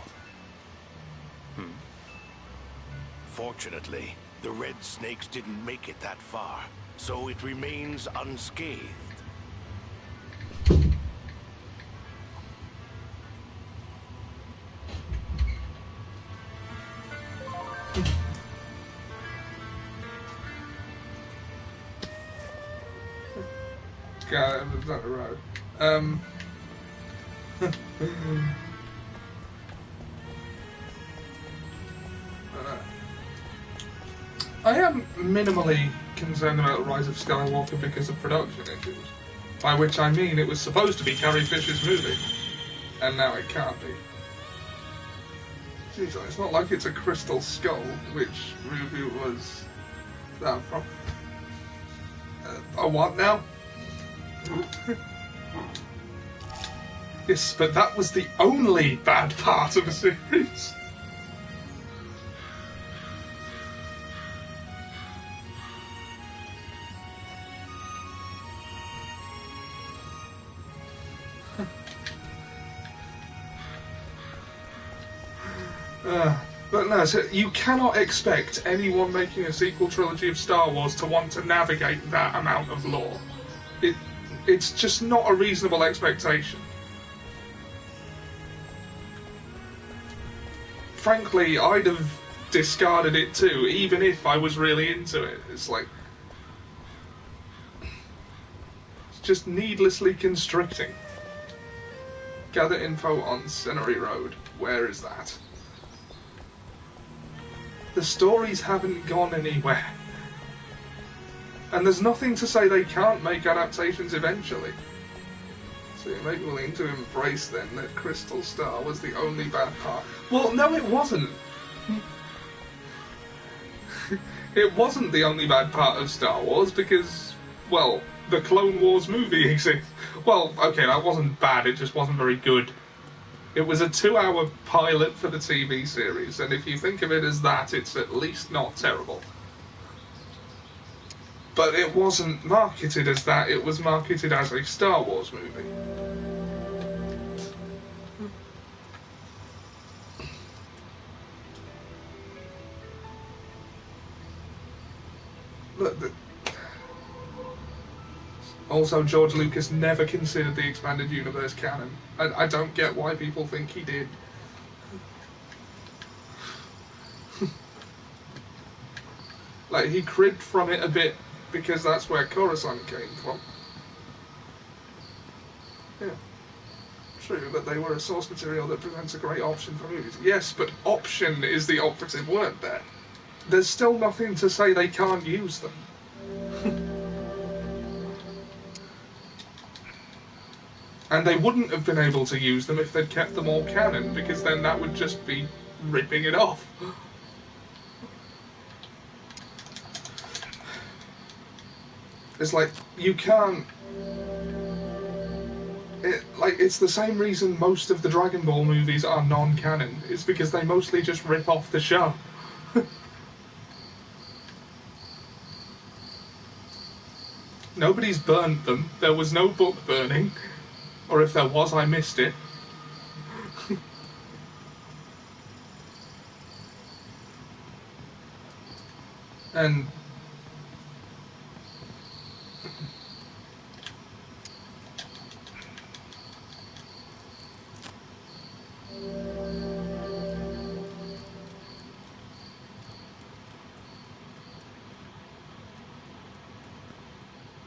Fortunately, the Red Snakes didn't make it that far, so it remains unscathed. God, that's not the road. I am minimally concerned about the rise of Skywalker because of production issues. By which I mean it was supposed to be Carrie Fisher's movie, and now it can't be. Jeez, it's not like it's a Crystal Skull, which movie was that from? A what now? Yes, but that was the only bad part of the series. But no, so you cannot expect anyone making a sequel trilogy of Star Wars to want to navigate that amount of lore. It's just not a reasonable expectation. Frankly, I'd have discarded it too, even if I was really into it. It's like... it's just needlessly constricting. Gather info on Scenery Road. Where is that? The stories haven't gone anywhere. And there's nothing to say they can't make adaptations eventually. So you may be willing to embrace then that Crystal Star was the only bad part. Well, no, it wasn't. It wasn't the only bad part of Star Wars because, well, the Clone Wars movie exists. Well, okay, that wasn't bad, it just wasn't very good. It was a 2-hour pilot for the TV series, and if you think of it as that, it's at least not terrible. But it wasn't marketed as that, it was marketed as a Star Wars movie. Look, also, George Lucas never considered the expanded universe canon. I don't get why people think he did. Like, he cribbed from it a bit because that's where Coruscant came from. Yeah. True, but they were a source material that presents a great option for movies. Yes, but option is the operative word there. There's still nothing to say they can't use them. And they wouldn't have been able to use them if they'd kept them all canon, because then that would just be ripping it off. It's like, you can't... it's the same reason most of the Dragon Ball movies are non-canon. It's because they mostly just rip off the show. Nobody's burnt them. There was no book burning. Or if there was, I missed it. And...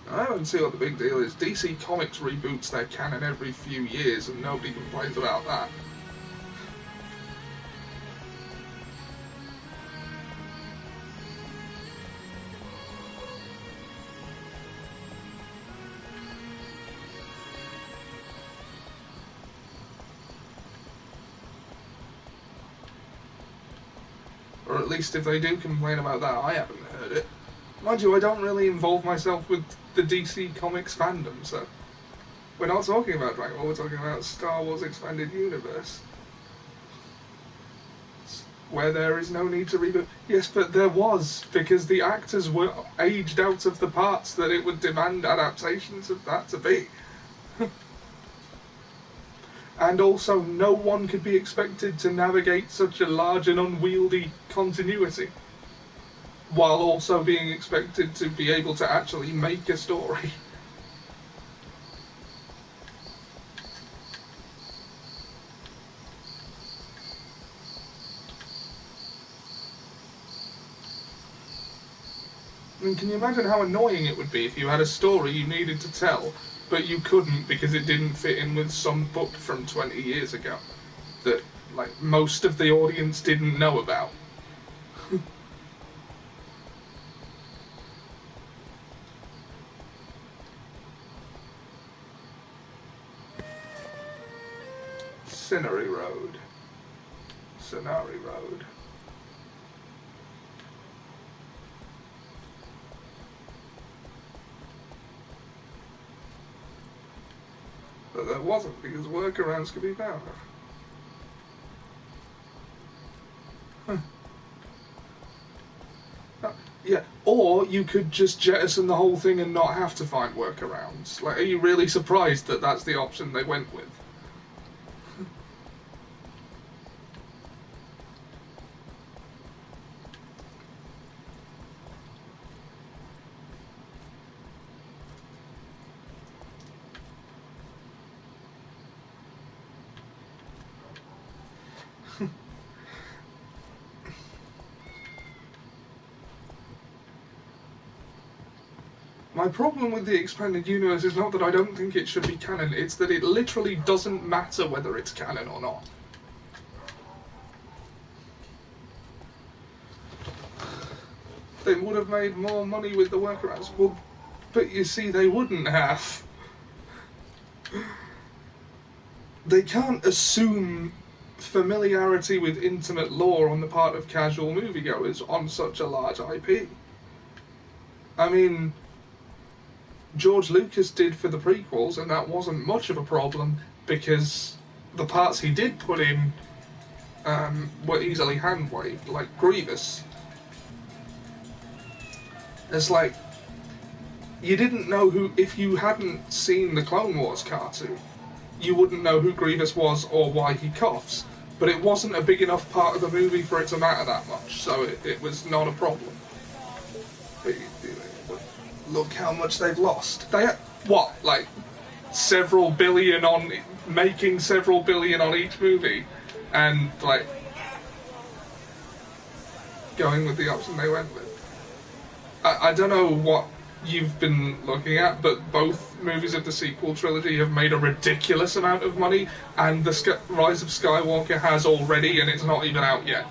I don't see what the big deal is. DC Comics reboots their canon every few years and nobody complains about that. Or at least if they do complain about that, I haven't heard it. Mind you, I don't really involve myself with the DC Comics fandom, so... We're not talking about Dragon Ball, we're talking about Star Wars Expanded Universe. Where there is no need to reboot. Yes, but there was, because the actors were aged out of the parts that it would demand adaptations of that to be. And also, no one could be expected to navigate such a large and unwieldy continuity. while also being expected to be able to actually make a story. I mean, can you imagine how annoying it would be if you had a story you needed to tell, but you couldn't because it didn't fit in with some book from 20 years ago that, like, most of the audience didn't know about? Scenery Road. Scenery Road. But there wasn't, because workarounds could be found. Huh. Yeah, or you could just jettison the whole thing and not have to find workarounds. Like, are you really surprised that that's the option they went with? My problem with the expanded universe is not that I don't think it should be canon, it's that it literally doesn't matter whether it's canon or not. They would have made more money with the workarounds. Well, but you see, they wouldn't have. They can't assume familiarity with intimate lore on the part of casual moviegoers on such a large IP. I mean, George Lucas did for the prequels, and that wasn't much of a problem because the parts he did put in were easily hand-waved, like Grievous. It's like, you didn't know who, if you hadn't seen the Clone Wars cartoon, you wouldn't know who Grievous was or why he coughs. But it wasn't a big enough part of the movie for it to matter that much, so it was not a problem. But look how much they've lost. They had, what, like, several billion on, making several billion on each movie, and, like, going with the option they went with. I don't know what you've been looking at, but both movies of the sequel trilogy have made a ridiculous amount of money, and the Rise of Skywalker has already, and it's not even out yet.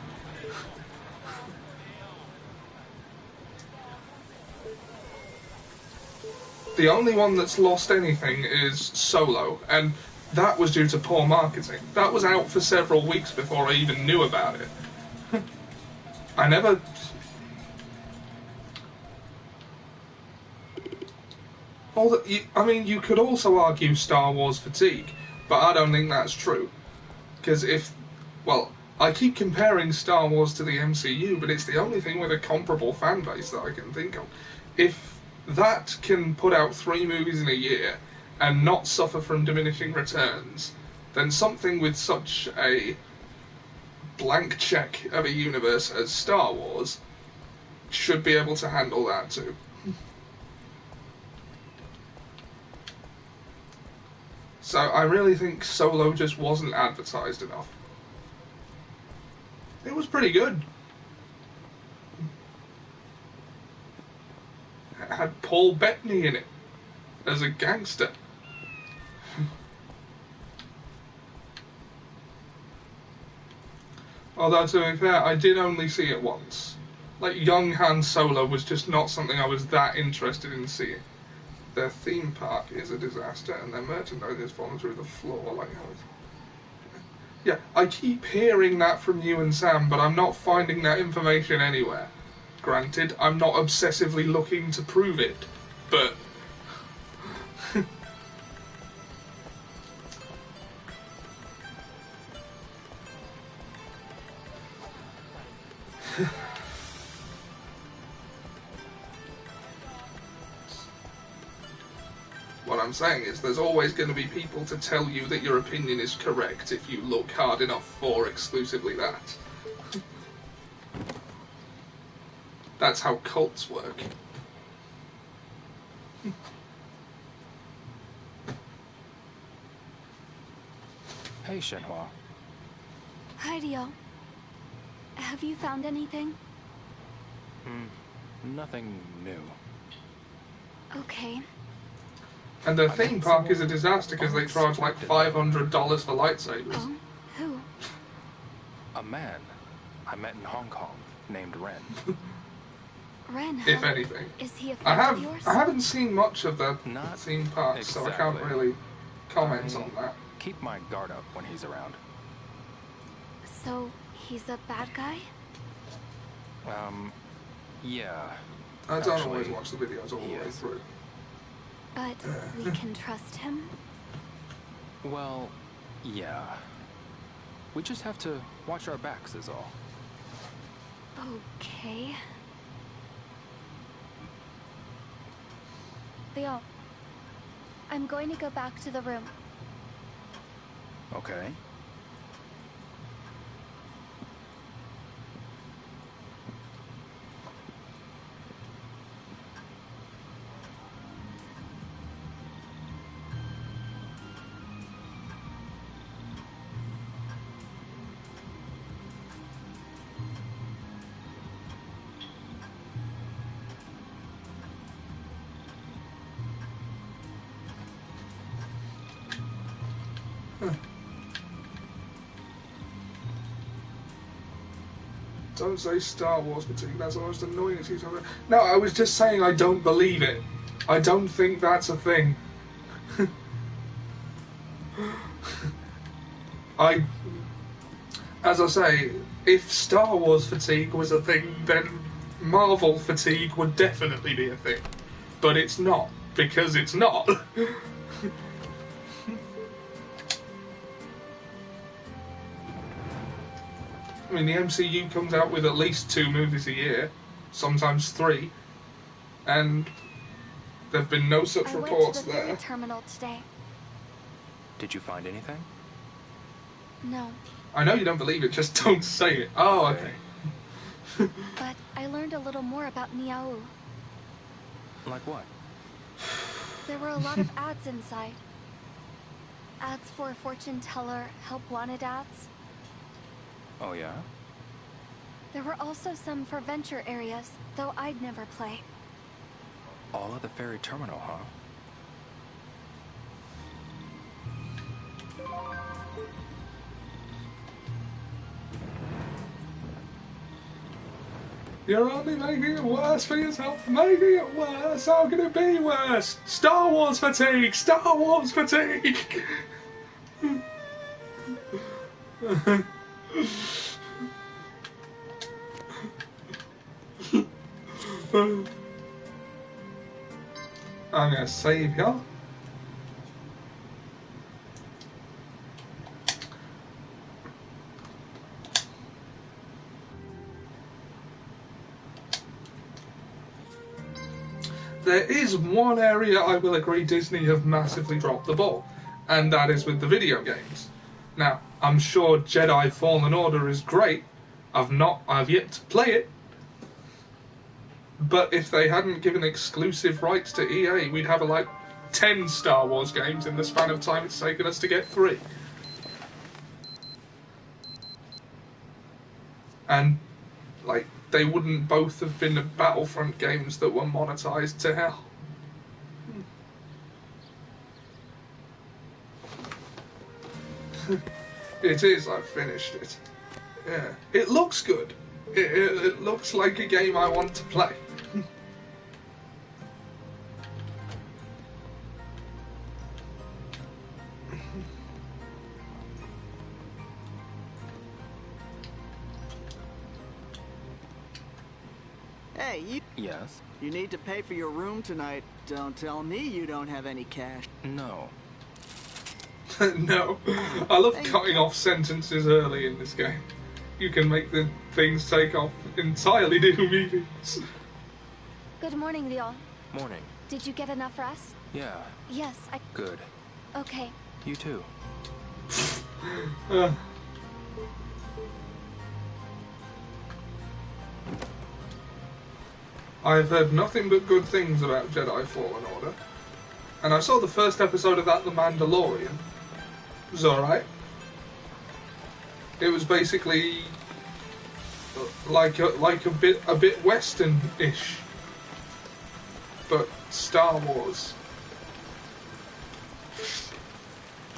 The only one that's lost anything is Solo, and that was due to poor marketing. That was out for several weeks before I even knew about it. I never... I mean, you could also argue Star Wars fatigue, but I don't think that's true. Because if... Well, I keep comparing Star Wars to the MCU, but it's the only thing with a comparable fan base that I can think of. If that can put out 3 movies in a year and not suffer from diminishing returns, then something with such a blank check of a universe as Star Wars should be able to handle that too. So I really think Solo just wasn't advertised enough. It was pretty good. It had Paul Bettany in it as a gangster. Although, to be fair, I did only see it once. Like, young Han Solo was just not something I was that interested in seeing. Their theme park is a disaster, and their merchandise is falling through the floor like hell. Yeah, I keep hearing that from you and Sam, but I'm not finding that information anywhere. Granted, I'm not obsessively looking to prove it, but... What I'm saying is there's always going to be people to tell you that your opinion is correct if you look hard enough for exclusively that. That's how cults work. Hey, Shenhua. Hi, Dio. Have you found anything? Nothing new. Okay. And the theme park is a disaster because they charge like $500 for lightsabers. Oh, who? A man I met in Hong Kong named Ren. Ren, If anything. Is he a friend of yours? I haven't seen much of the theme park, exactly. so I can't really comment on that. Keep my guard up when he's around. So, he's a bad guy? Yeah. I don't always watch the videos all the way through. But we can trust him? Well, yeah. We just have to watch our backs is all. Okay. Leo, I'm going to go back to the room. Okay. Don't say Star Wars fatigue, that's almost annoying as you talk about. No, I was just saying I don't believe it. I don't think that's a thing. As I say, if Star Wars fatigue was a thing, then Marvel fatigue would definitely be a thing. But it's not, because it's not. I mean, the MCU comes out with at least 2 movies a year, sometimes 3, and there have been no such reports there. I went to the ferry terminal today. Did you find anything? No. I know you don't believe it, just don't say it. Oh, okay. But I learned a little more about Niao. Like what? There were a lot of ads inside. Ads for a fortune teller, help wanted ads. Oh, yeah? There were also some for venture areas, though I'd never play. All at the ferry terminal, huh? You're only making it worse for yourself, making it worse. How can it be worse? Star Wars fatigue! Star Wars fatigue! I'm gonna save you. There is one area I will agree Disney have massively dropped the ball, and that is with the video games. Now, I'm sure Jedi Fallen Order is great. I've yet to play it. But if they hadn't given exclusive rights to EA, we'd have like 10 Star Wars games in the span of time it's taken us to get 3. And, like, they wouldn't both have been the Battlefront games that were monetized to hell. It is, I've finished it. Yeah. It looks good. It looks like a game I want to play. Hey, you... Yes? You need to pay for your room tonight. Don't tell me you don't have any cash. No. No. I love cutting off sentences early in this game. You can make the things take off entirely new meanings. Good morning, Leon. Morning. Did you get enough rest? Yeah. Yes, I... Good. Okay. You too. I've heard nothing but good things about Jedi Fallen Order. And I saw the first episode of that, The Mandalorian. It was alright. It was basically like a bit Western-ish, but Star Wars.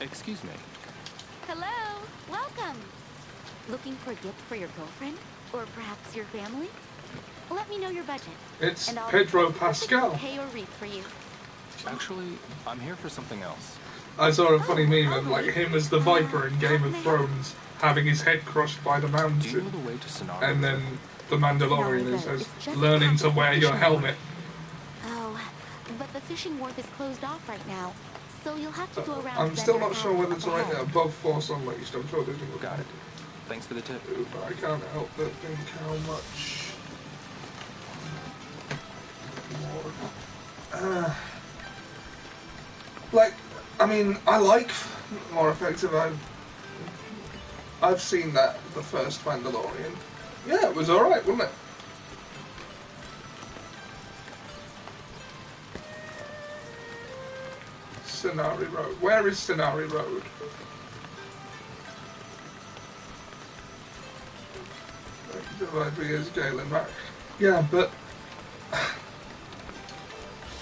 Excuse me. Hello, welcome. Looking for a gift for your girlfriend? Or perhaps your family? Let me know your budget. It's and I'll Pedro Pascal. bouquet or wreath for you. Actually, I'm here for something else. I saw a funny meme of like him as the Viper in Game of Thrones, having his head crushed by the mountain. Do you know the way to Sonara? And then the Mandalorian is learning to wear your helmet. Oh, but the fishing wharf is closed off right now, so you'll have to go around. I'm still not sure whether to rate it above Force Unleashed. I'm sure Disney will. Got it. Thanks for the tip. But I can't help but think how much more. Like, I mean, I like More Effective. I've seen that, the first Mandalorian. Yeah, it was alright, wasn't it? Sonari Road. Where is Sonari Road? Divide me as Galen back. Yeah, but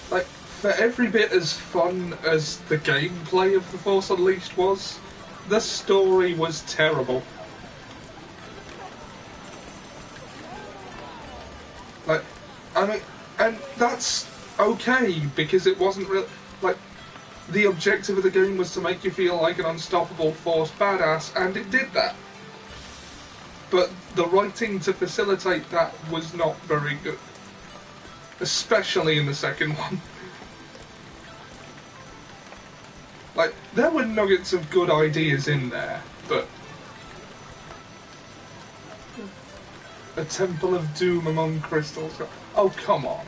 like, for every bit as fun as the gameplay of The Force Unleashed was, the story was terrible. Like, I mean, and that's okay, because it wasn't real. Like, the objective of the game was to make you feel like an unstoppable Force badass, and it did that. But the writing to facilitate that was not very good. Especially in the second one. Like, there were nuggets of good ideas in there, but a Temple of Doom among crystals. Oh, come on.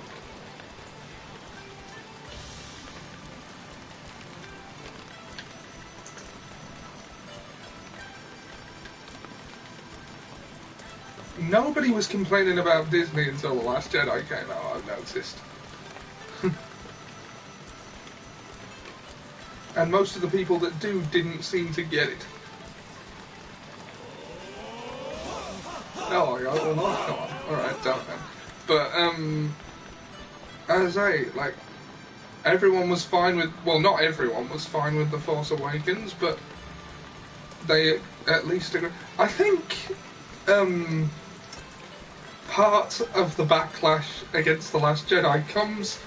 Nobody was complaining about Disney until The Last Jedi came out, I've noticed. And most of the people that do didn't seem to get it. Oh, well, no, come on. Alright, don't then. But, as I say, like, everyone was fine with, well, not everyone was fine with The Force Awakens, but they at least agree. I think, part of the backlash against The Last Jedi comes,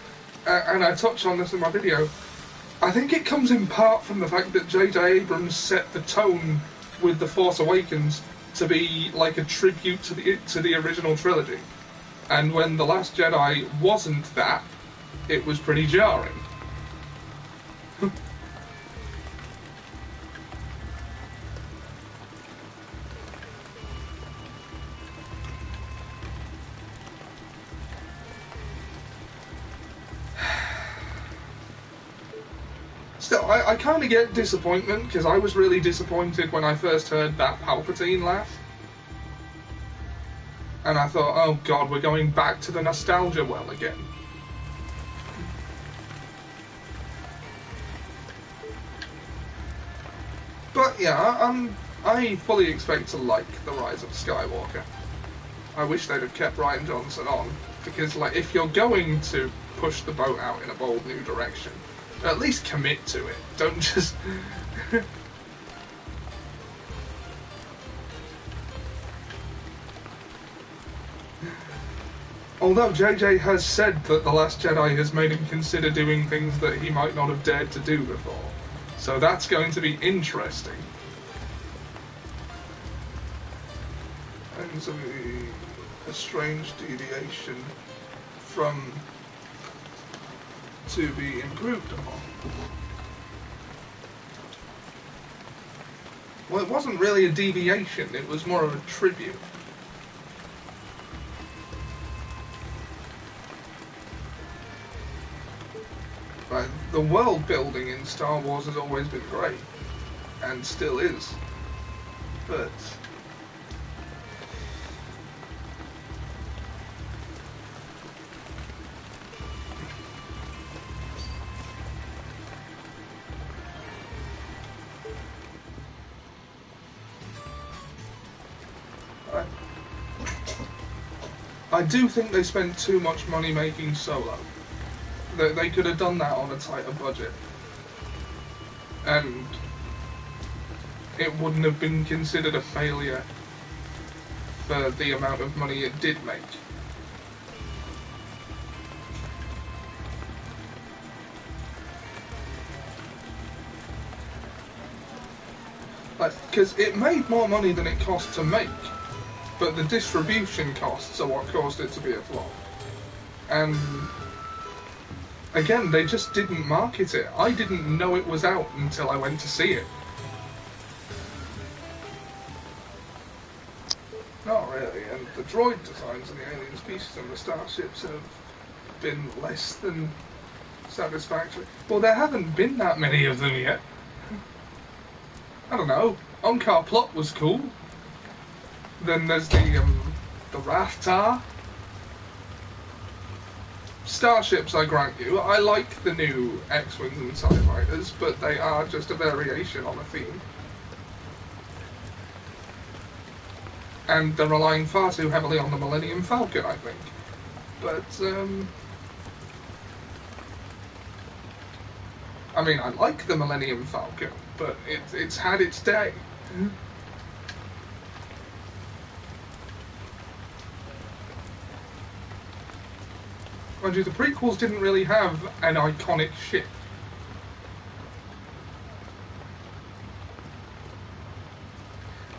and I touched on this in my video, I think it comes in part from the fact that J.J. Abrams set the tone with The Force Awakens to be like a tribute to the original trilogy. And when The Last Jedi wasn't that, it was pretty jarring. Still, I kind of get disappointment, because I was really disappointed when I first heard that Palpatine laugh. And I thought, oh god, we're going back to the nostalgia well again. But yeah, I fully expect to like The Rise of Skywalker. I wish they'd have kept Rian Johnson on, because like, if you're going to push the boat out in a bold new direction, at least commit to it. Don't just... Although JJ has said that The Last Jedi has made him consider doing things that he might not have dared to do before. So that's going to be interesting. And so a strange deviation from to be improved upon. Well, it wasn't really a deviation, it was more of a tribute. Right, the world building in Star Wars has always been great, and still is, but I do think they spent too much money making Solo. They could have done that on a tighter budget. And it wouldn't have been considered a failure for the amount of money it did make. Because it made more money than it cost to make, but the distribution costs are what caused it to be a flop. And again, they just didn't market it. I didn't know it was out until I went to see it. Not really, and the droid designs and the alien species and the starships have been less than satisfactory. Well, there haven't been that many of them yet. I don't know. On-car plot was cool. Then there's the Raftar. Starships, I grant you. I like the new X-Wings and TIE Fighters, but they are just a variation on a theme. And they're relying far too heavily on the Millennium Falcon, I think. But, I mean, I like the Millennium Falcon, but it's had its day. Mind you, the prequels didn't really have an iconic ship.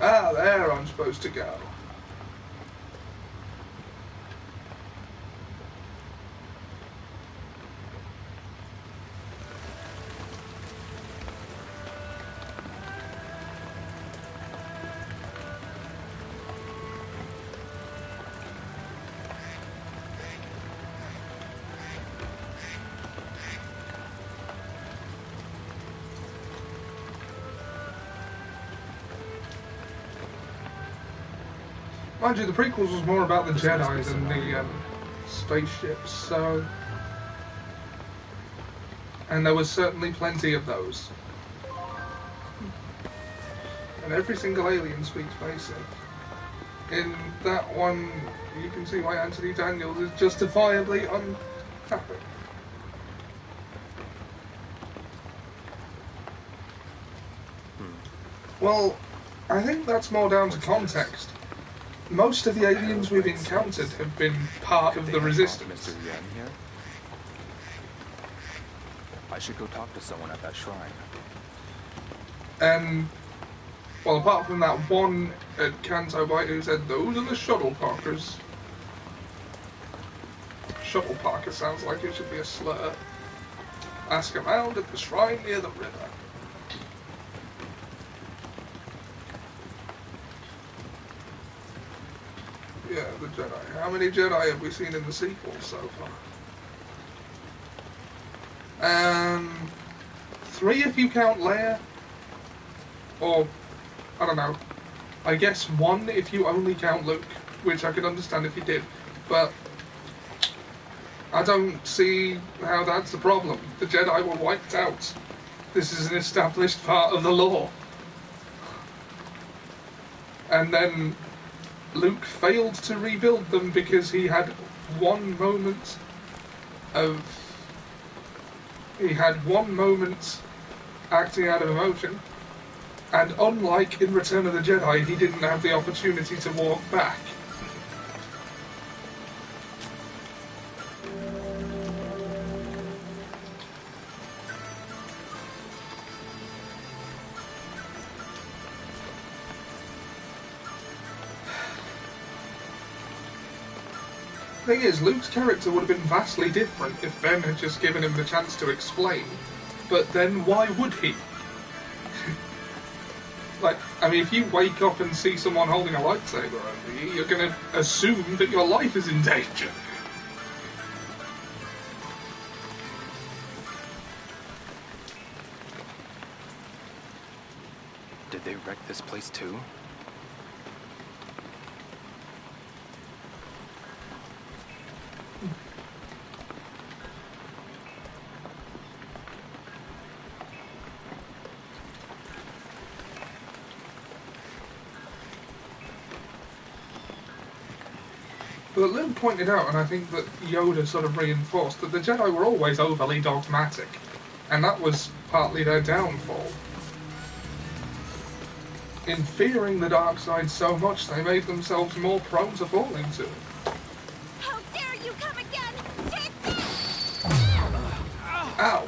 Ah, there I'm supposed to go. Mind you, the prequels was more about the Jedi than the spaceships, so... And there was certainly plenty of those. And every single alien speaks basic. In that one, you can see why Anthony Daniels is justifiably unhappy. Well, I think that's more down to context. Most of the aliens we've encountered have been part of the Resistance. Mr. Yen here? I should go talk to someone at that shrine. And, well, apart from that one at Canto Bight who said, those are the shuttle parkers. Shuttle parker sounds like it should be a slur. Ask around at the shrine near the river. Yeah, the Jedi. How many Jedi have we seen in the sequels so far? 3 if you count Leia. Or, I don't know. I guess 1 if you only count Luke, which I could understand if you did. But I don't see how that's a problem. The Jedi were wiped out. This is an established part of the lore. And then Luke failed to rebuild them because he had one moment acting out of emotion, and unlike in Return of the Jedi, he didn't have the opportunity to walk back. Thing is, Luke's character would have been vastly different if Ben had just given him the chance to explain. But then why would he? Like, I mean, if you wake up and see someone holding a lightsaber over you, you're going to assume that your life is in danger. Did they wreck this place too? But Lynn pointed out, and I think that Yoda sort of reinforced, that the Jedi were always overly dogmatic, and that was partly their downfall. In fearing the dark side so much, they made themselves more prone to falling to it. How dare you come again! Take this! Ow!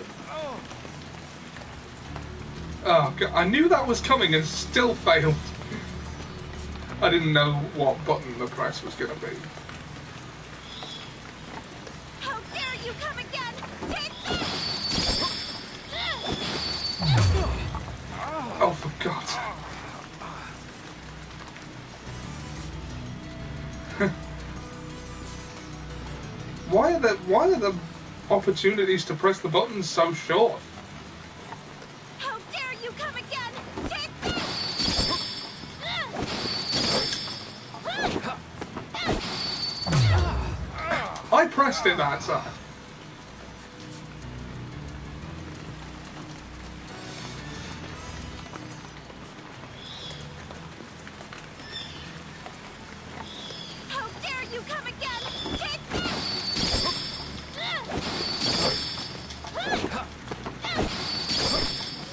Oh, God, I knew that was coming and still failed. I didn't know what button the press was going to be. How dare you come again! Take this! Oh, for God's sake. Why are the opportunities to press the buttons so short? How dare you come again! Take this! I pressed it that time. How dare you come again! Take this!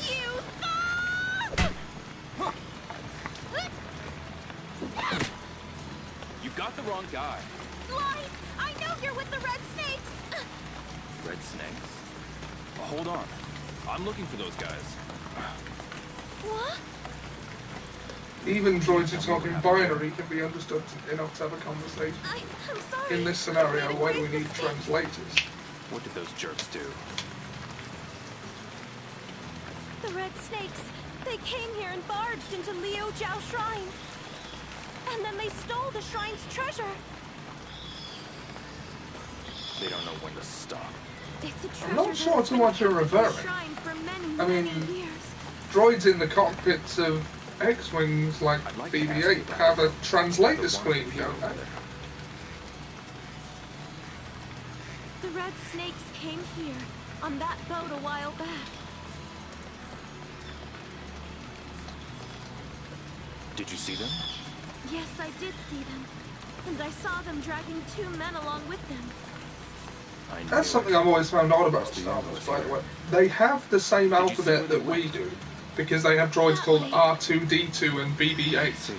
You thug! You got the wrong guy. Lies! I know you're with the red snakes! Red snakes? Hold on. I'm looking for those guys. What? Even droids who talk in binary can be understood enough to have a conversation. I'm sorry. In this scenario, why do we need translators? What did those jerks do? The red snakes. They came here and barged into Liu Jiao Shrine. And then they stole the shrine's treasure. They don't know when to stop. It's a treasure. I'm not sure to what you're referring. I mean, droids in the cockpits of X-Wings like BB-8 have a translator screen, don't they? The red snakes came here on that boat a while back. Did you see them? Yes, I did see them. And I saw them dragging 2 men along with them. That's something I've always found odd about Star Wars, by the way. They have the same alphabet that we do, because they have droids called R2-D2 and BB-8.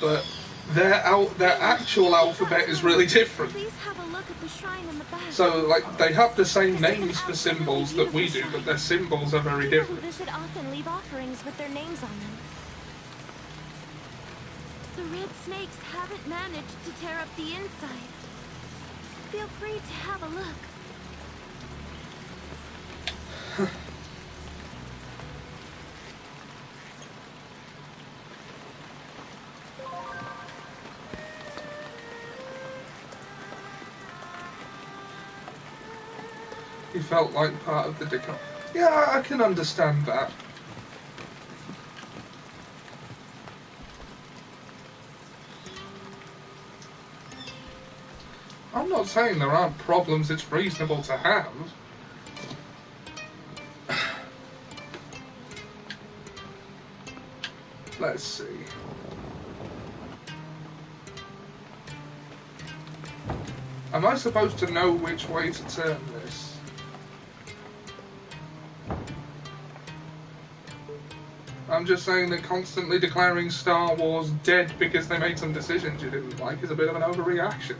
But their actual alphabet is really different. Please have a look at the shrine in the back. So, like, they have the same names for symbols that we do, but their symbols are very People who different. visit often leave offerings with their names on them. The red snakes haven't managed to tear up the inside. Feel free to have a look. He felt like part of the decor. Yeah, I can understand that. I'm not saying there aren't problems it's reasonable to have. Let's see. Am I supposed to know which way to turn this? I'm just saying that constantly declaring Star Wars dead because they made some decisions you didn't like is a bit of an overreaction.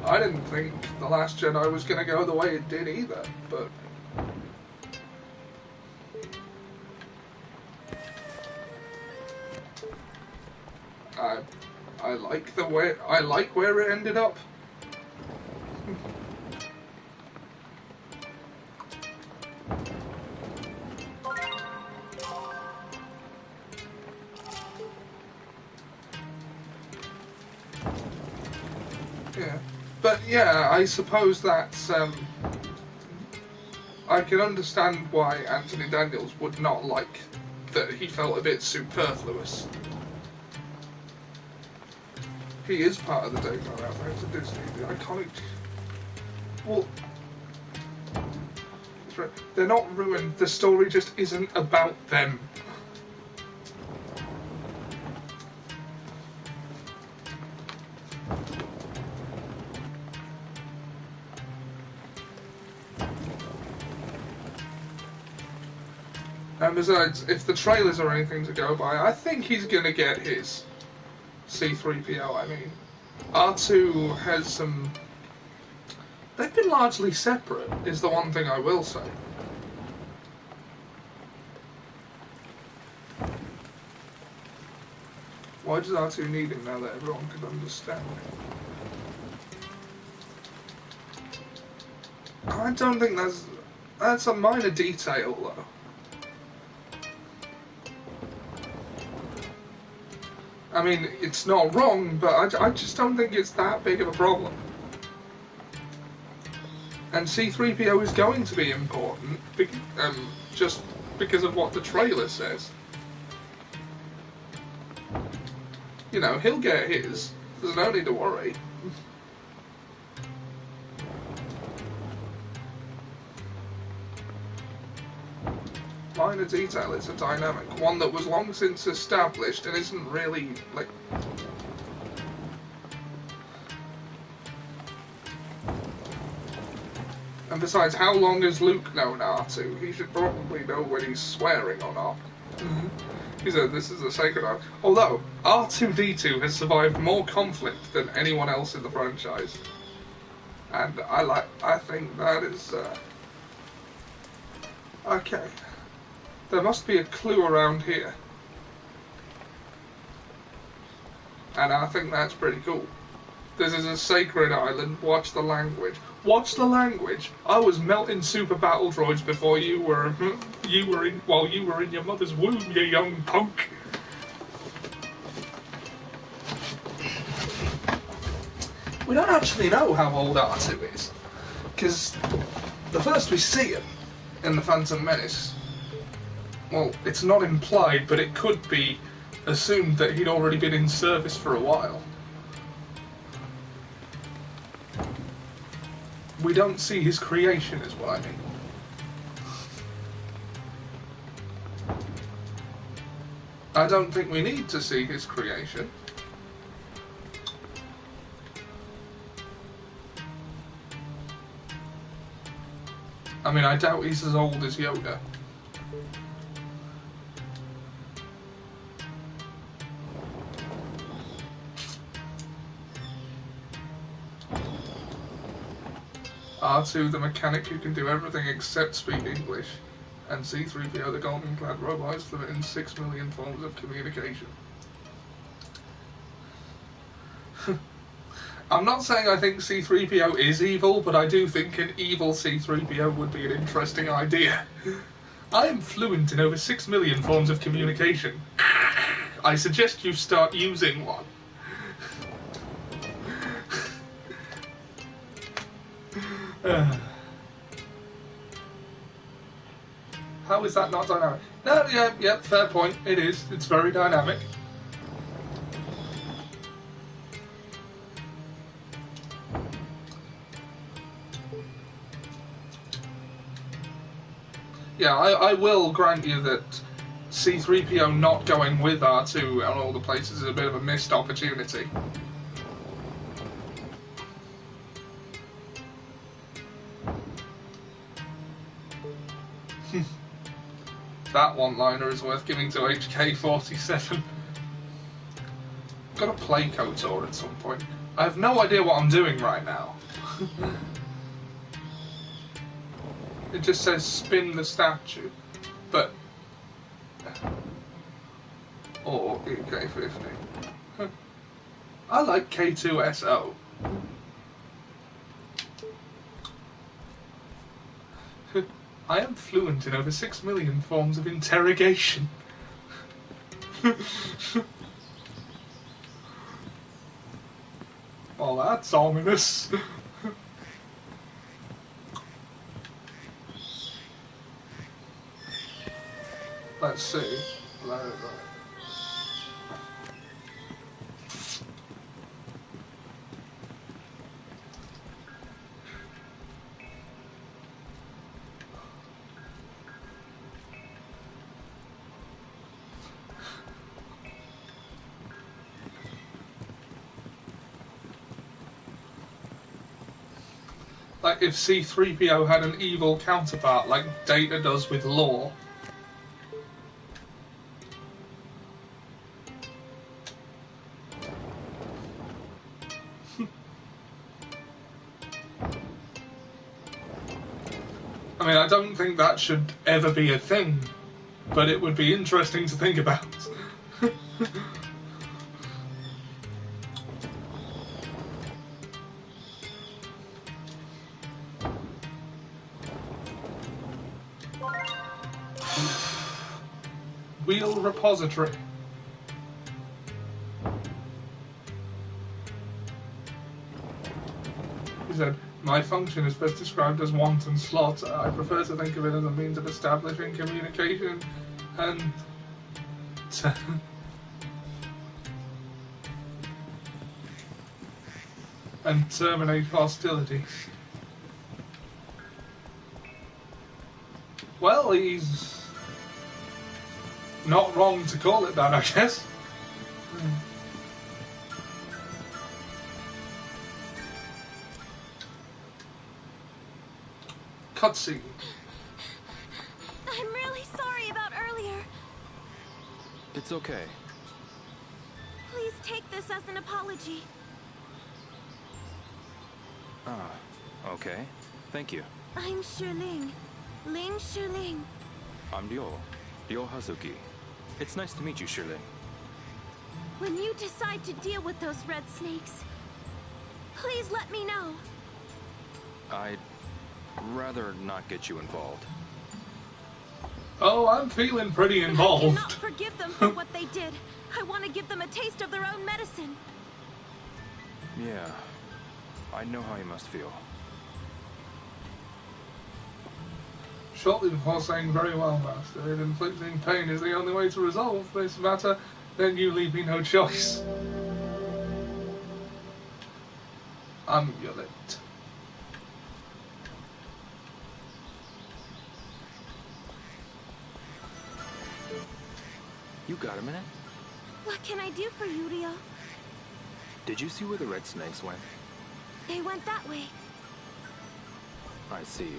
I didn't think The Last Jedi was going to go the way it did either, but... I like the way... I like where it ended up. Yeah. But yeah, I suppose that's, I can understand why Anthony Daniels would not like that he felt a bit superfluous. He is part of the Daytime Outfits of Disney, the iconic. Well, they're not ruined. The story just isn't about them. And besides, if the trailers are anything to go by, I think he's gonna get his C-3PO. I mean, R2 has some. They've been largely separate, is the one thing I will say. Why does R2 need him now that everyone can understand? I don't think that's a minor detail though. I mean, it's not wrong, but I just don't think it's that big of a problem. And C-3PO is going to be important, just because of what the trailer says. You know, he'll get his. There's no need to worry. Minor detail, it's a dynamic. One that was long since established and isn't really, like... And besides, how long has Luke known R2? He should probably know when he's swearing or not. He said, this is a sacred art. Although, R2-D2 has survived more conflict than anyone else in the franchise. And I think that is, okay. There must be a clue around here. And I think that's pretty cool. This is a sacred island. Watch the language. Watch the language. I was melting super battle droids before you were while you were in your mother's womb, you young punk. We don't actually know how old R2 is, because the first we see him in the Phantom Menace, well, it's not implied, but it could be assumed that he'd already been in service for a while. We don't see his creation, is what I mean. I don't think we need to see his creation. I mean, I doubt he's as old as Yoda. R2, the mechanic who can do everything except speak English, and C-3PO, the golden-clad robot, is fluent in 6 million forms of communication. I'm not saying I think C-3PO is evil, but I do think an evil C-3PO would be an interesting idea. I am fluent in over 6 million forms of communication. I suggest you start using one. How is that not dynamic? No, yeah, fair point. It is. It's very dynamic. Yeah, I will grant you that C-3PO not going with R2 on all the places is a bit of a missed opportunity. That one-liner is worth giving to HK-47. Gotta play KOTOR at some point. I have no idea what I'm doing right now. It just says spin the statue, but... Or K-50. I like K2SO. I am fluent in over 6 million forms of interrogation. Well, that's ominous. Let's see. Right. Like if C-3PO had an evil counterpart like Data does with Lore. I mean, I don't think that should ever be a thing, but it would be interesting to think about. Wheel repository. He said, my function is best described as wanton slaughter. I prefer to think of it as a means of establishing communication and and terminate hostilities. Well, he's not wrong to call it that, I guess. Cutscene. I'm really sorry about earlier. It's okay. Please take this as an apology. Ah, okay. Thank you. I'm Shuling. Ling Shuling. I'm Ryo Hazuki. It's nice to meet you, Shirley. When you decide to deal with those red snakes, please let me know. I'd rather not get you involved. Oh, I'm feeling pretty involved. I cannot forgive them for what they did. I want to give them a taste of their own medicine. Yeah, I know how you must feel. Shortly before saying, very well, Master, if inflicting pain is the only way to resolve this matter, then you leave me no choice. Amulet. You got a minute? What can I do for you, Ryo? Did you see where the red snakes went? They went that way. I see.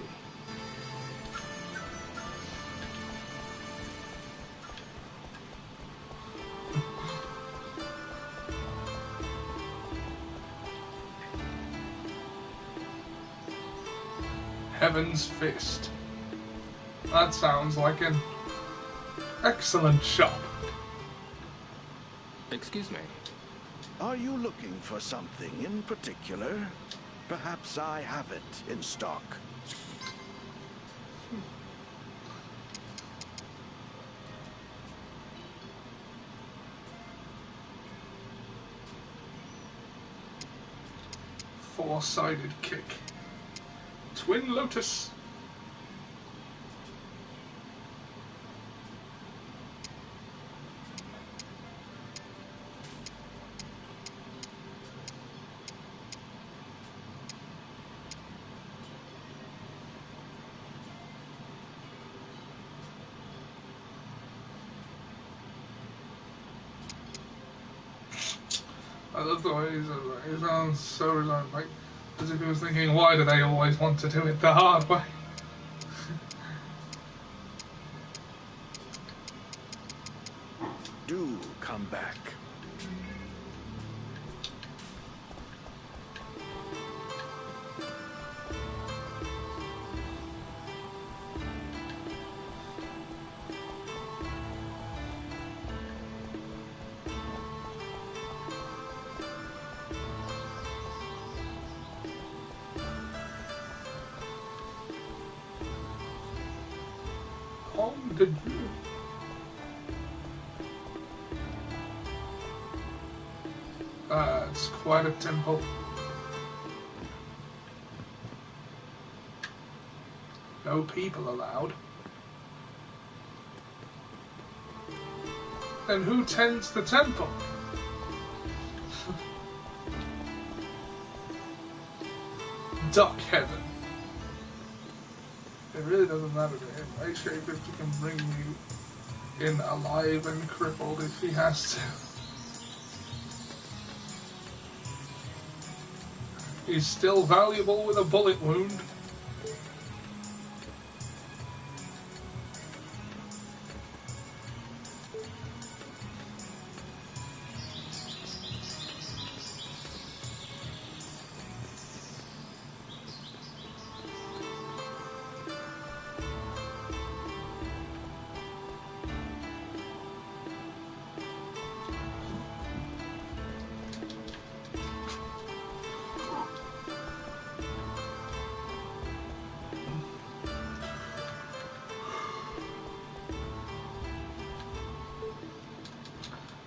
Heaven's Fist. That sounds like an excellent shop. Excuse me. Are you looking for something in particular? Perhaps I have it in stock. Four-sided kick. Twin Lotus. I love the way he sounds so resigned, like as if he was thinking, why do they always want to do it the hard way? Do come back. Did you? It's quite a temple. No people allowed. Then who tends the temple? Duck heaven. It really doesn't matter to him. Ray Shapeshifter can bring you in alive and crippled if he has to. He's still valuable with a bullet wound.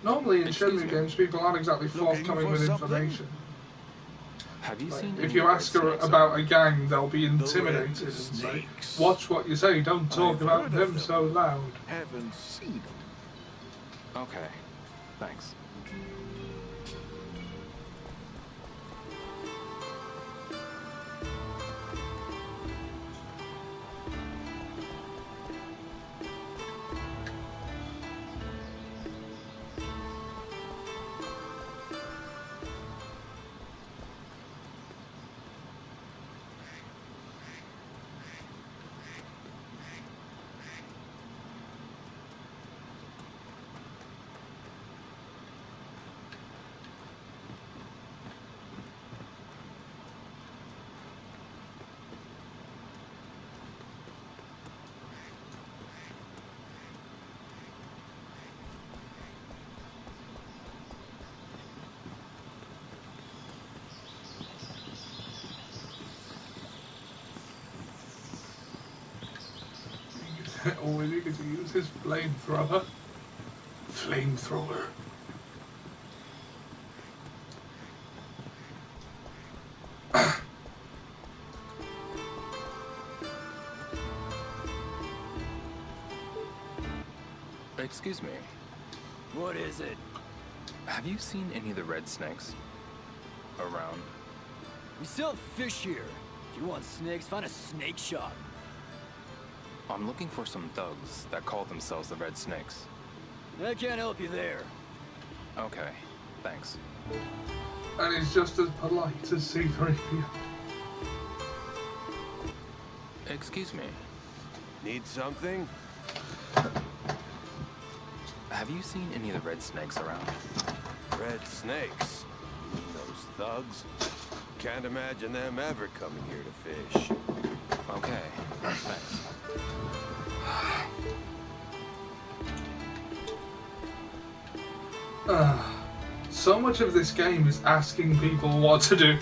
Normally in Shenmue games, people aren't exactly forthcoming with information. Have you seen If you ask her about a gang, they'll be intimidated and say, "Watch what you say, don't talk about them so loud." Haven't seen them. Okay, thanks. All he needed to use his flamethrower. Flamethrower. Excuse me. What is it? Have you seen any of the red snakes around? We sell fish here. If you want snakes, find a snake shop. I'm looking for some thugs that call themselves the Red Snakes. I can't help you there. Okay, thanks. And he's just as polite as C3PO. Excuse me. Need something? Have you seen any of the Red Snakes around? Red snakes? You mean those thugs? Can't imagine them ever coming here to fish. Okay, thanks. So much of this game is asking people what to do.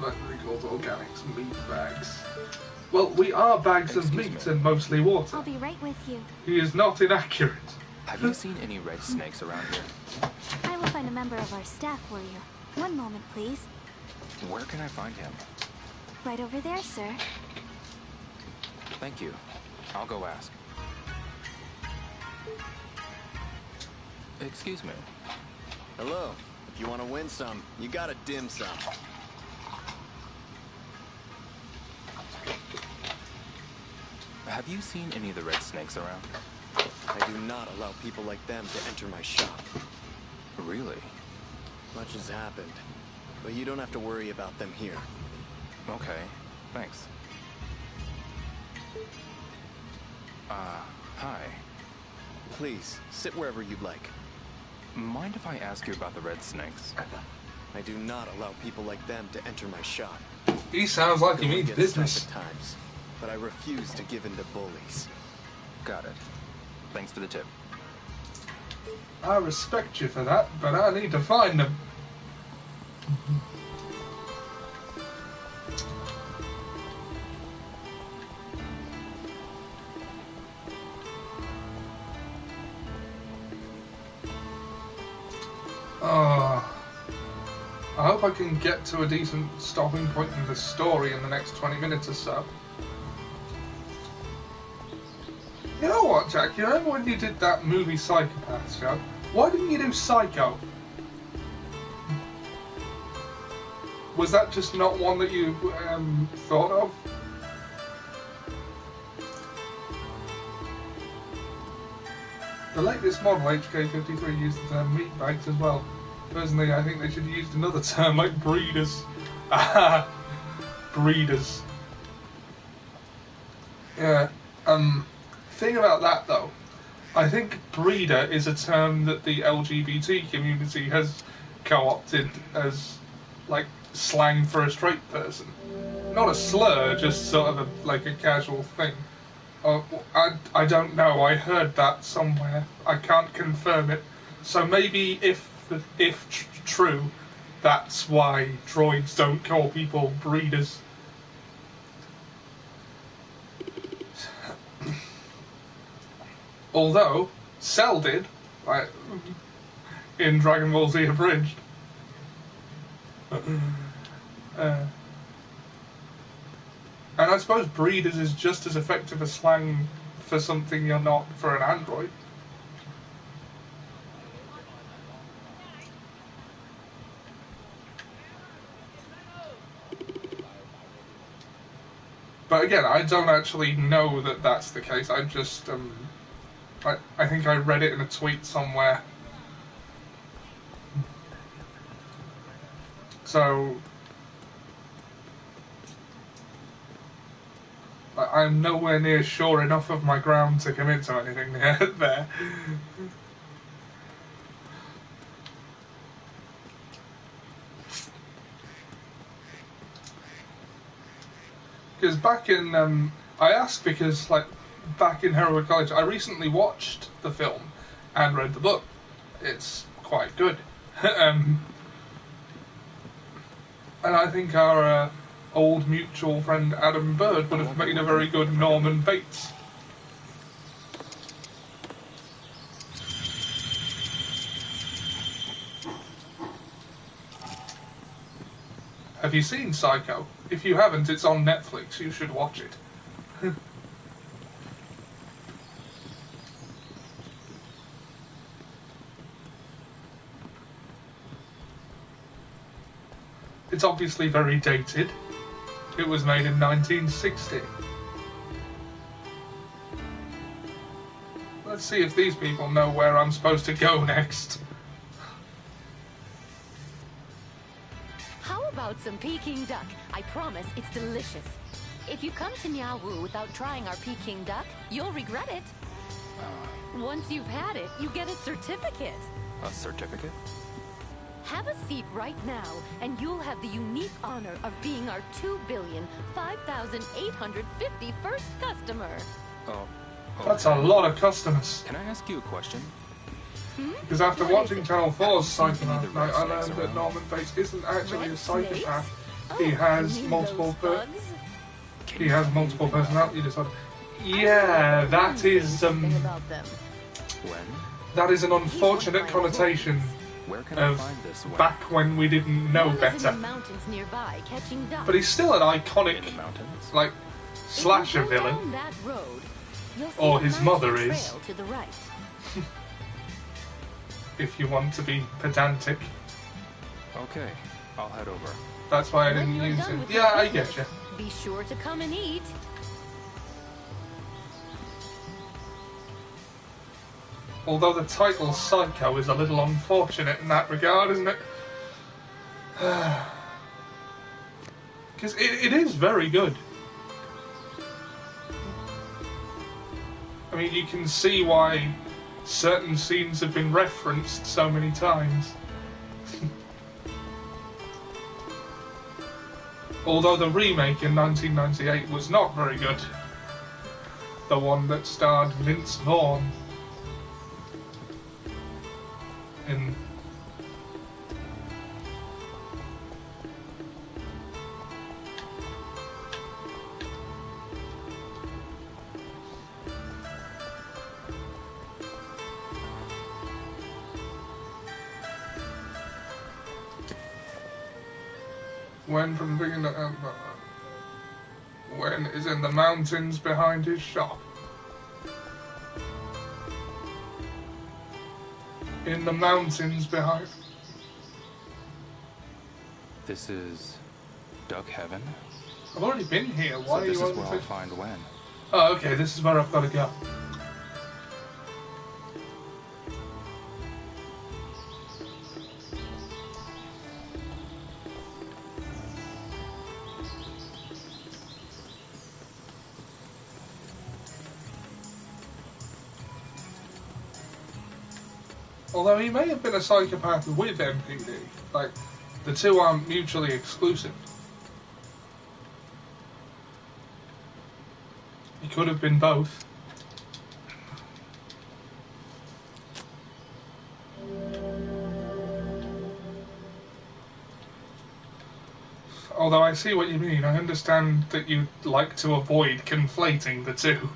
Like they call organics meat bags. Well, we are bags of meat and mostly water. I'll be right with you. He is not inaccurate. Have you seen any red snakes around here? I will find a member of our staff for you. One moment, please. Where can I find him? Right over there, sir. Thank you. I'll go ask. Excuse me. Hello. If you want to win some, you gotta dim some. Have you seen any of the red snakes around? I do not allow people like them to enter my shop. Really? Much has happened, but you don't have to worry about them here. Okay, thanks. Hi. Please, sit wherever you'd like. Mind if I ask you about the red snakes? I do not allow people like them to enter my shop. He sounds like he means business. At times, but I refuse to give in to bullies. Got it. Thanks for the tip. I respect you for that, but I need to find them. I hope I can get to a decent stopping point in the story in the next 20 minutes or so. You know what, Jack? You remember when you did that movie Psychopaths, yeah? Why didn't you do Psycho? Was that just not one that you thought of? The latest model, HK53, used the term meatbags as well. Personally, I think they should have used another term like breeders. Breeders. Yeah. Thing about that though, I think breeder is a term that the LGBT community has co-opted as like slang for a straight person. Not a slur, just sort of like a casual thing. I don't know. I heard that somewhere. I can't confirm it. So maybe if true, that's why droids don't call people breeders. Although Cell did, like in Dragon Ball Z Abridged. And I suppose breeders is just as effective a slang for something you're not for an android. But again, I don't actually know that that's the case. I just, I think I read it in a tweet somewhere. So I'm nowhere near sure enough of my ground to commit to anything there. Because back in, I ask because like back in Heroic College, I recently watched the film and read the book. It's quite good. And I think our old mutual friend Adam Bird would have made a very good Norman Bates. Have you seen Psycho? If you haven't, it's on Netflix. You should watch it. It's obviously very dated. It was made in 1960. Let's see if these people know where I'm supposed to go next. How about some Peking duck? I promise it's delicious. If you come to Niaowu without trying our Peking duck, you'll regret it. Once you've had it, you get a certificate. A certificate? Have a seat right now, and you'll have the unique honor of being our 2,005,851st customer. Oh. That's a lot of customers. Can I ask you a question? Because after watching Channel 4's Psychopath Night, I learned that Norman Bates isn't actually a psychopath. He has multiple personality disorder. Yeah, that is that is an unfortunate connotation of back when we didn't know better. But he's still an iconic, like, slasher villain. Or his mother is. If you want to be pedantic. Okay, I'll head over. That's why I didn't use him. Yeah, I get you. Be sure to come and eat. Although the title Psycho is a little unfortunate in that regard, isn't it? Because it is very good. I mean, you can see why certain scenes have been referenced so many times. Although the remake in 1998 was not very good. The one that starred Vince Vaughn in when from the beginning, when is in the mountains behind his shop. in the mountains behind. This is Duck Heaven? I've already been here. Why so are this you is on where I'll find Wen. Oh, okay, this is where I've got to go. Although he may have been a psychopath with MPD, like, the two aren't mutually exclusive. He could have been both. Although I see what you mean, I understand that you like to avoid conflating the two.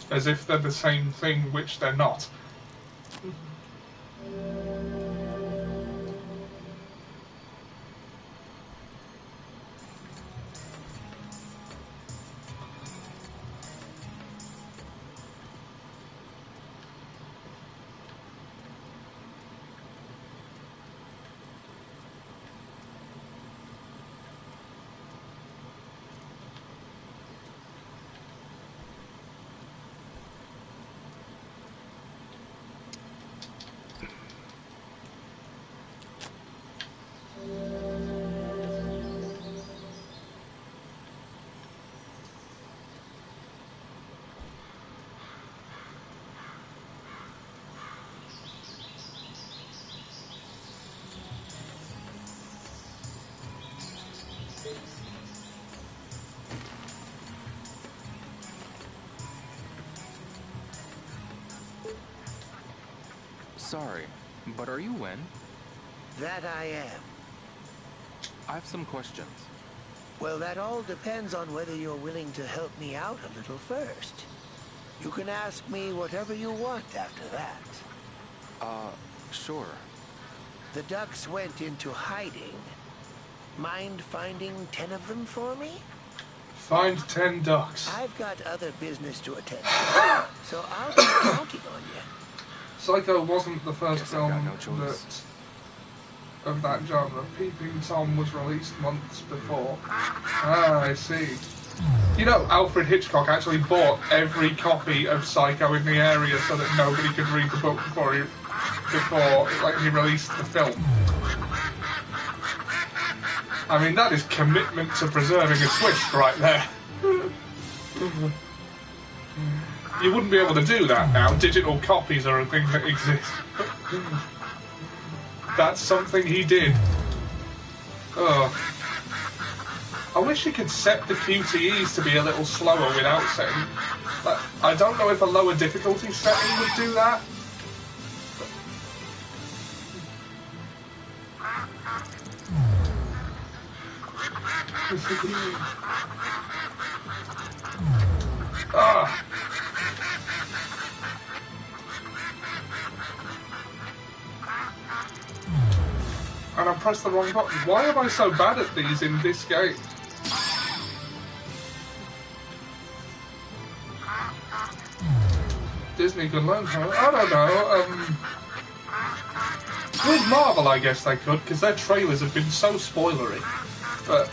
As if they're the same thing, which they're not. Sorry, but are you Wen? That I am. I have some questions. Well, that all depends on whether you're willing to help me out a little first. You can ask me whatever you want after that. Sure. The ducks went into hiding. Mind finding 10 of them for me? Find 10 ducks. I've got other business to attend to, so I'll be counting on you. Psycho wasn't the first Guess film I've got no choice. of that genre. Peeping Tom was released months before. Ah, I see. You know, Alfred Hitchcock actually bought every copy of Psycho in the area so that nobody could read the book before he released the film. I mean, that is commitment to preserving a twist right there. You wouldn't be able to do that now. Digital copies are a thing that exists. That's something he did. Oh. I wish you could set the QTEs to be a little slower without setting... I don't know if a lower difficulty setting would do that. Ah. And I pressed the wrong button. Why am I so bad at these in this game? Disney could learn from it. I don't know. With Marvel, I guess they could, because their trailers have been so spoilery. But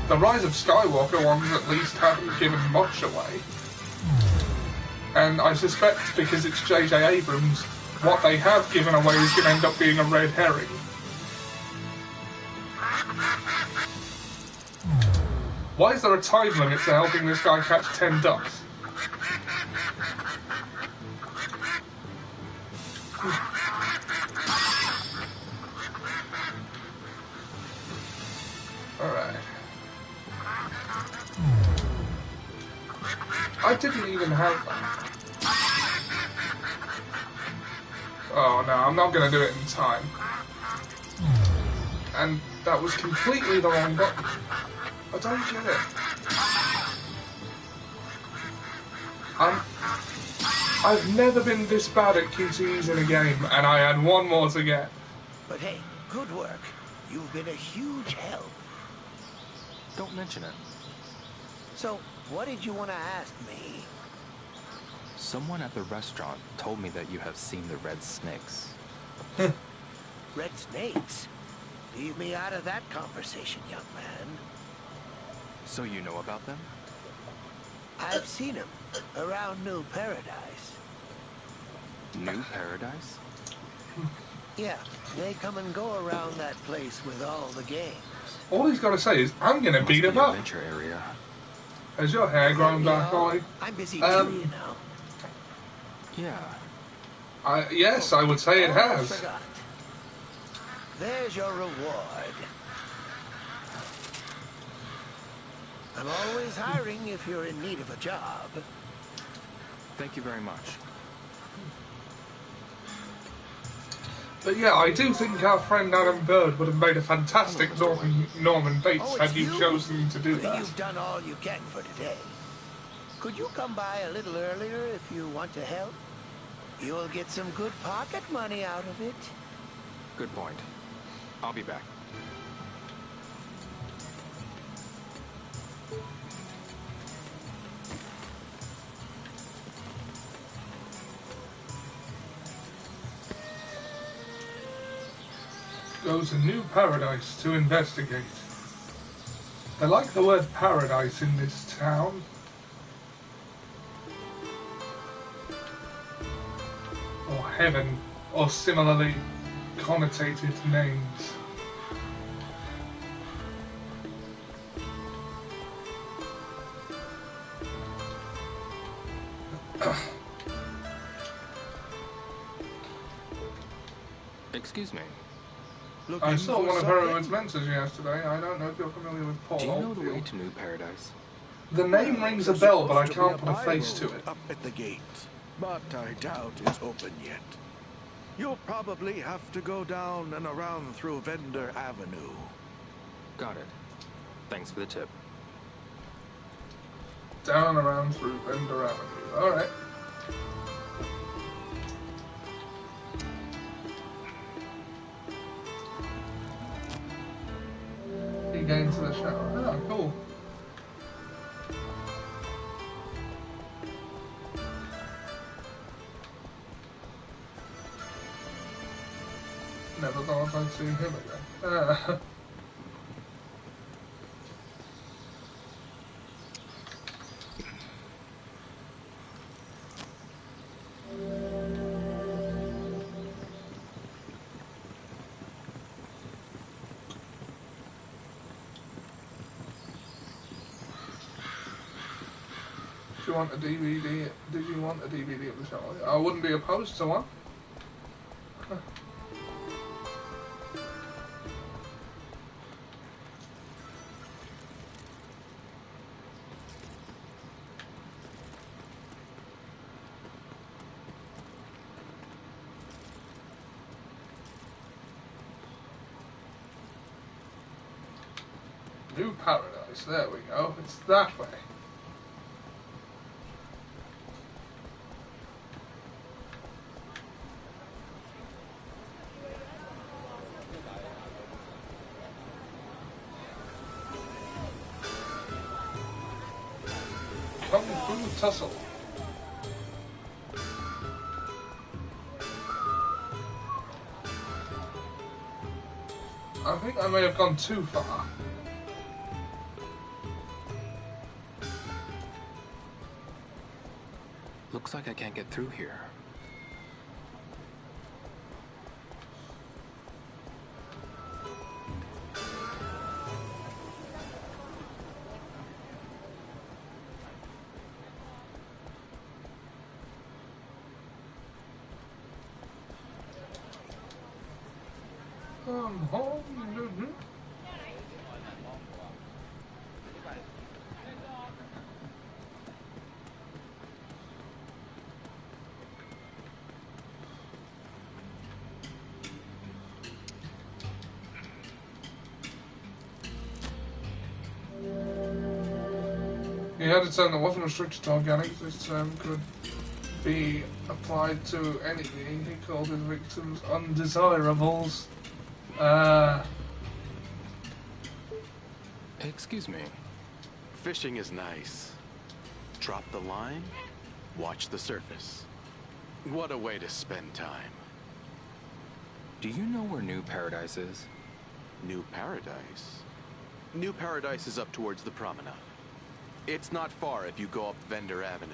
the Rise of Skywalker ones at least haven't given much away. And I suspect because it's J.J. Abrams, what they have given away is going to end up being a red herring. Why is there a time limit to helping this guy catch 10 ducks? Alright. I didn't even have that. Oh no, I'm not going to do it in time. And that was completely the wrong button. I don't get it. I've never been this bad at QTEs in a game, and I had one more to get. But hey, good work. You've been a huge help. Don't mention it. So, what did you want to ask me? Someone at the restaurant told me that you have seen the red snakes. Red snakes? Leave me out of that conversation, young man. So you know about them? I've seen them around New Paradise. New Paradise? Yeah, they come and go around that place with all the games. All he's got to say is, I'm going to beat him up. Area. Has your hair grown back, Ollie? I'm busy too, you know. Yeah. Yes, I would say it has. Forgot. There's your reward. I'm always hiring if you're in need of a job. Thank you very much. But yeah, I do think our friend Adam Bird would have made a fantastic Norman Bates had you chosen to do that. You've done all you can for today. Could you come by a little earlier if you want to help? You'll get some good pocket money out of it. Good point. I'll be back. Go to New Paradise to investigate. I like the word paradise in this town. Or heaven, or similarly connotated names. Excuse me. I saw one of Heroin's mentors yesterday. I don't know if you're familiar with Paul. Do you know the way Oldfield. to New Paradise? The name rings a bell, but I can't put a face to it. Up at the gate, but I doubt it's open yet. You'll probably have to go down and around through Vendor Avenue. Got it. Thanks for the tip. Down and around through Vendor Avenue. Alright. He gains the shower. Oh, cool. Never thought I'd see him again. Do you want a DVD? Did you want a DVD of the show? I wouldn't be opposed to one. New Paradise, there we go. It's that way. Kung Fu Tussle. I think I may have gone too far. Looks like I can't get through here. He had a term that wasn't restricted to organics. This term could be applied to anything. He called his victims undesirables. Excuse me. Fishing is nice. Drop the line, watch the surface. What a way to spend time. Do you know where New Paradise is? New Paradise? New Paradise is up towards the promenade. It's not far if you go up Vendor Avenue.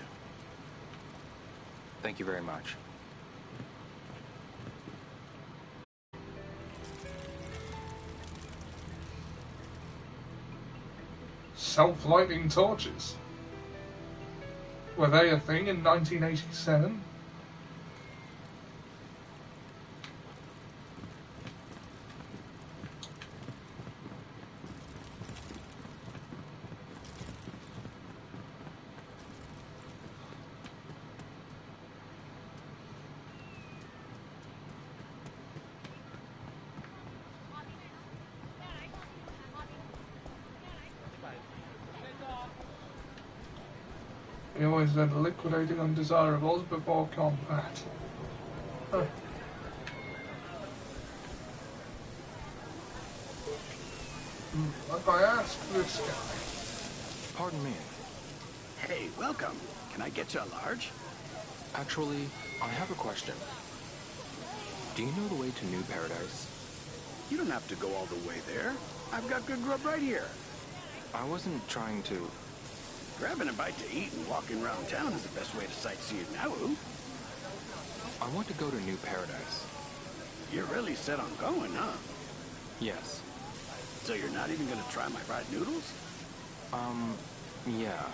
Thank you very much. Self-lighting torches. Were they a thing in 1987? He always said liquidating undesirables before combat. Huh. If I ask this guy... Pardon me. Hey, welcome. Can I get you a large? Actually, I have a question. Do you know the way to New Paradise? You don't have to go all the way there. I've got good grub right here. I wasn't trying to... Grabbing a bite to eat and walking around town is the best way to sightsee in Nauru. I want to go to New Paradise. You're really set on going, huh? Yes. So you're not even gonna try my fried noodles? Yeah.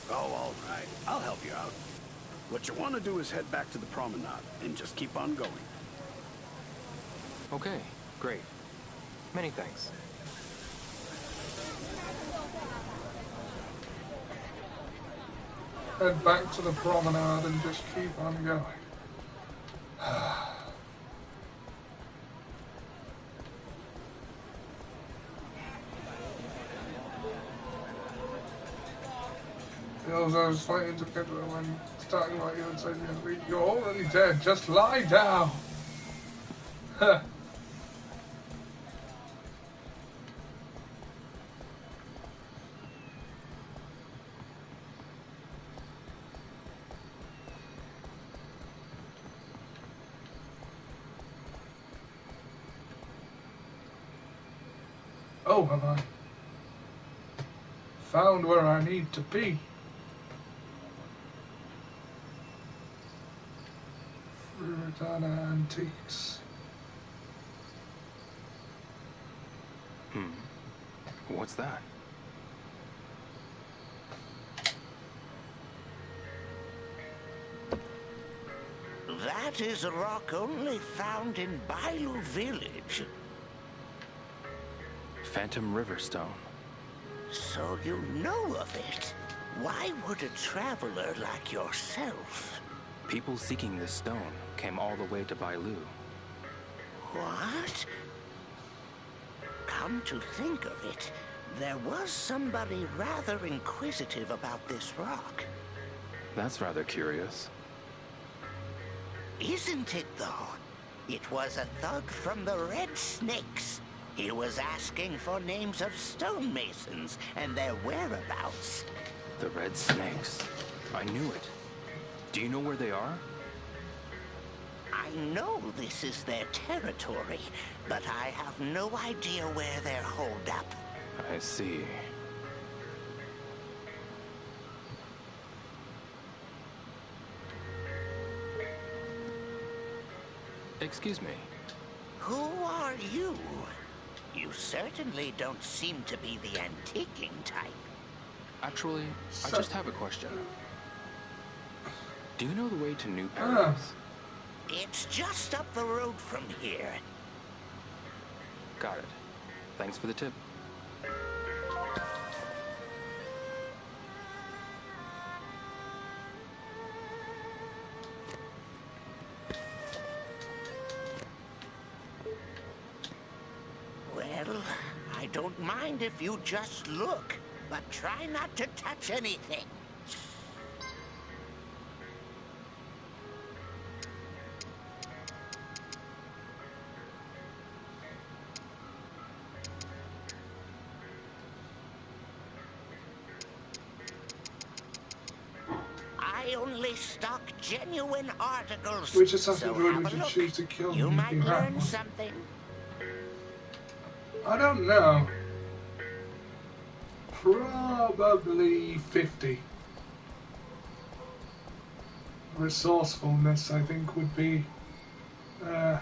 Oh, all right. I'll help you out. What you want to do is head back to the promenade and just keep on going. Okay, great. Many thanks. Head back to the promenade and just keep on going. I was fighting to get when starting like you would say to me, you're already dead, just lie down. Oh, have I found where I need to be? Fruitana Antiques. What's that? That is a rock only found in Bailu village. Phantom Riverstone. So you know of it? Why would a traveler like yourself? People seeking this stone came all the way to Bailu. What? Come to think of it, there was somebody rather inquisitive about this rock. That's rather curious. Isn't it, though? It was a thug from the Red Snakes. He was asking for names of stonemasons and their whereabouts. The Red Snakes. I knew it. Do you know where they are? I know this is their territory, but I have no idea where they're holed up. I see. Excuse me. Who are you? You certainly don't seem to be the antiquing type. Actually, I just have a question. Do you know the way to New Paradise? It's just up the road from here. Got it. Thanks for the tip. Well, I don't mind if you just look, but try not to touch anything. I only stock genuine articles. Which assassin So droid have would a you look. choose to kill You if might you had learn one? something. I don't know. Probably 50. Resourcefulness, I think, would be a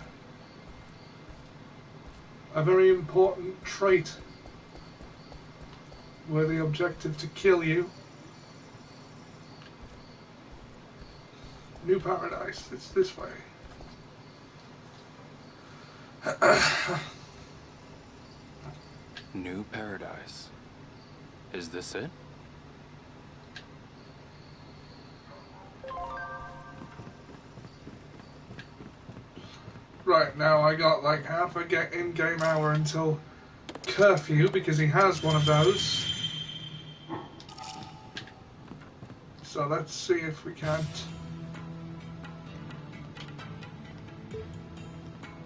very important trait. Were the objective to kill you. New Paradise, it's this way. New Paradise. Is this it? Right, now I got like half a in-game hour until curfew because he has one of those. So let's see if we can't.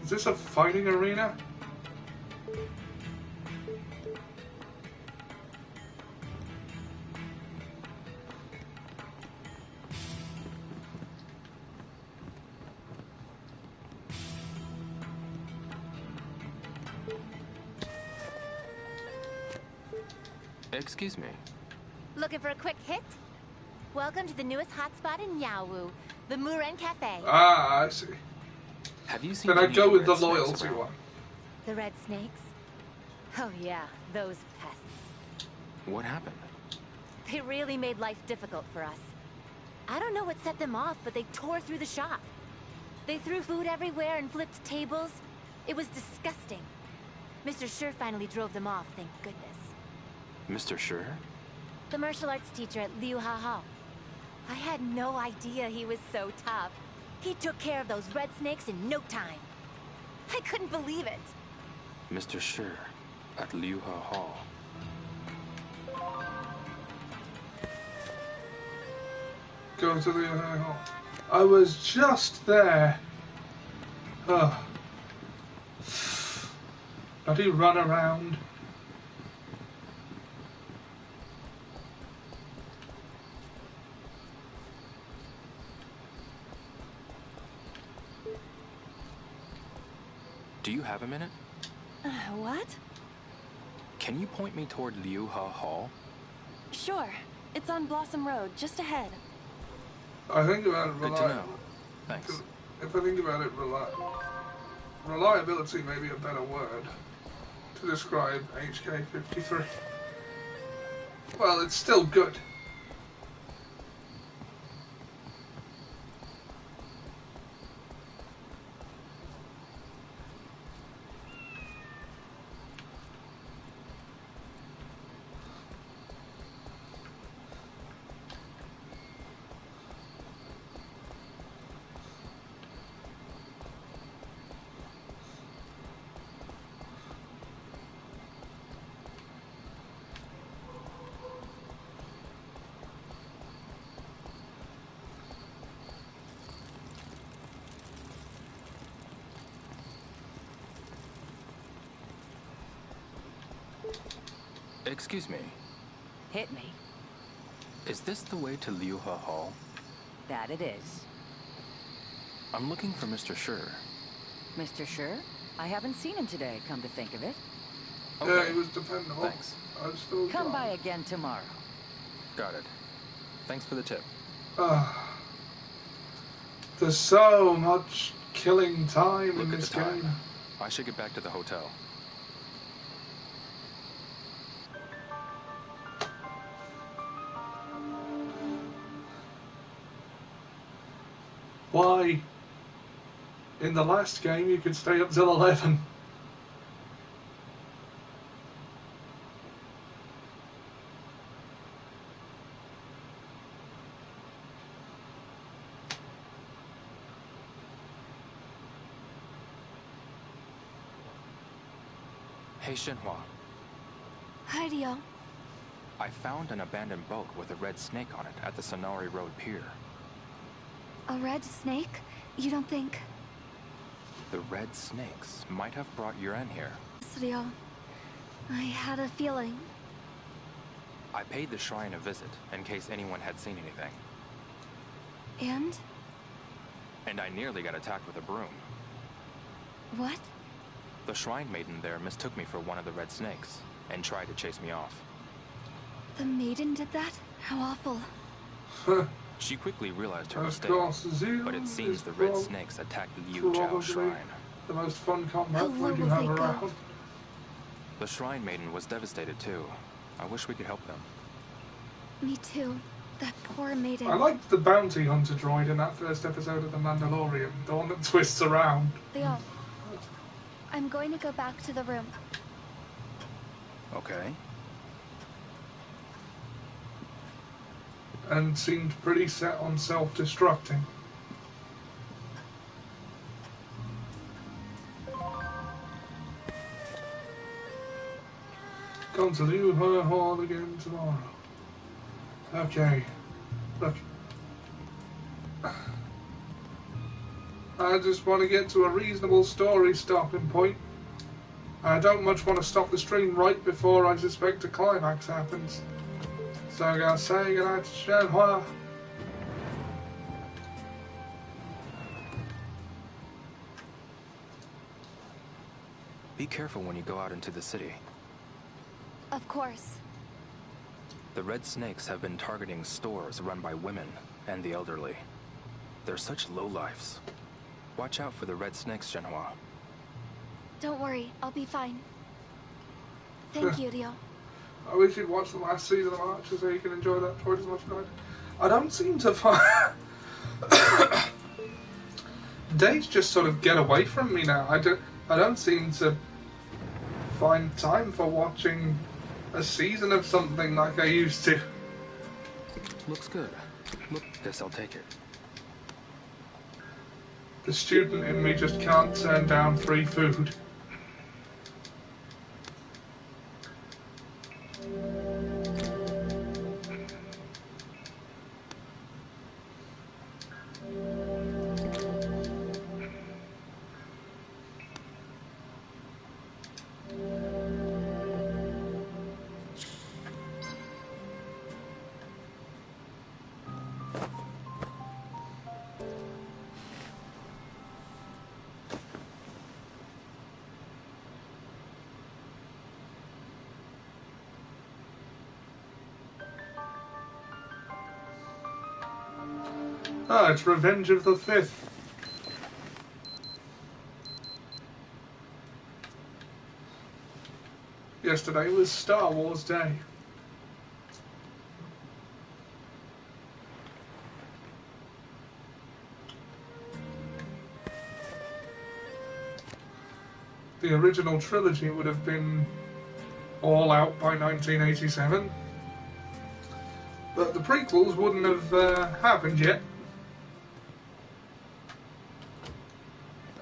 Is this a fighting arena? Excuse me. Looking for a quick hit? Welcome to the newest hotspot in Yaowu, the Muren Cafe. Ah, I see. Have you seen Then I'd any go with the red snakes loyalty around? one. The red snakes? Oh yeah, those pests. What happened? They really made life difficult for us. I don't know what set them off, but they tore through the shop. They threw food everywhere and flipped tables. It was disgusting. Mr. Sher finally drove them off, thank goodness. Mr. Sher? The martial arts teacher at Liu Ha Hao. I had no idea he was so tough. He took care of those red snakes in no time. I couldn't believe it. Mr. Sher at Liu Ha Hall. Go to the hall. I was just there. Oh. Bloody run around. Do you have a minute? What? Can you point me toward Liu Ha Hall? Sure. It's on Blossom Road, just ahead. I think about it Good to know. Thanks. If I think about it, reliability may be a better word to describe HK-53. Well, it's still good. Excuse me. Hit me. Is this the way to Liu Ha Hall? That it is. I'm looking for Mr. Sher. Mr. Sher? I haven't seen him today, come to think of it. Okay. Yeah, he was dependable. Thanks. I'm still Come by again tomorrow. Got it. Thanks for the tip. There's so much killing time in Look at this the time. game. I should get back to the hotel. Why? In the last game, you could stay up till 11. Hey, Shenhua. Hi, Dio. I found an abandoned boat with a red snake on it at the Sonari Road Pier. A red snake? You don't think... The red snakes might have brought Yuren here. Dio, I had a feeling. I paid the shrine a visit in case anyone had seen anything. And? And I nearly got attacked with a broom. What? The shrine maiden there mistook me for one of the red snakes and tried to chase me off. The maiden did that? How awful. She quickly realized her Of mistake, course, Zeal but it seems is the red snakes attacked Liu Zhao's probably shrine. the most fun combat How low we will have they go? around. The shrine maiden was devastated too. I wish we could help them. Me too. That poor maiden. I liked the bounty hunter droid in that first episode of The Mandalorian, the one that twists around. Leo, I'm going to go back to the room. Okay. And seemed pretty set on self-destructing. Come to Liu He Hall again tomorrow. Okay. Look. I just want to get to a reasonable story stopping point. I don't much want to stop the stream right before I suspect a climax happens. So I'm going to say goodnight to Shenhua. Be careful when you go out into the city. Of course. The red snakes have been targeting stores run by women and the elderly. They're such lowlifes. Watch out for the red snakes, Shenhua. Don't worry, I'll be fine. Thank you, Leo. I wish you'd watched the last season of Archer so you can enjoy that twice as much as I did. I don't seem to find... Days just sort of get away from me now. I don't seem to find time for watching a season of something like I used to. Looks good. Look, guess I'll take it. The student in me just can't turn down free food. Ah, it's Revenge of the Fifth. Yesterday was Star Wars Day. The original trilogy would have been all out by 1987. But the prequels wouldn't have happened yet.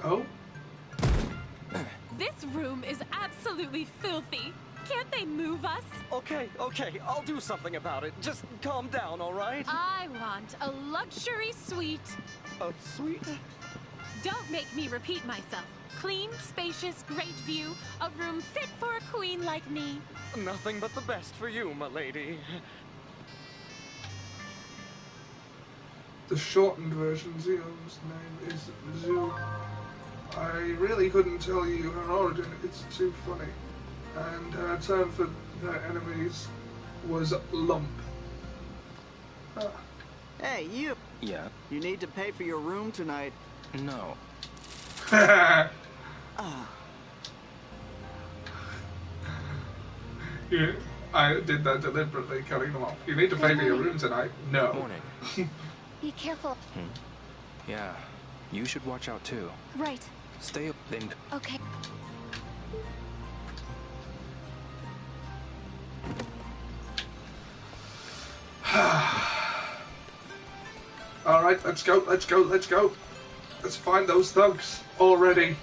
Oh? This room is absolutely filthy. Can't they move us? Okay, I'll do something about it. Just calm down, all right? I want a luxury suite. A suite? Don't make me repeat myself. Clean, spacious, great view. A room fit for a queen like me. Nothing but the best for you, my lady. The shortened version, Zio's name is Zoo. I really couldn't tell you her origin, it's too funny. And her term for her enemies was lump. Ah. Hey, you! Yeah? You need to pay for your room tonight. No. Yeah, I did that deliberately, cutting them off. You need to pay for your room tonight. No. Morning. Be careful. Yeah, you should watch out too. Right. Stay up then. Okay. Alright, let's go. Let's find those thugs already.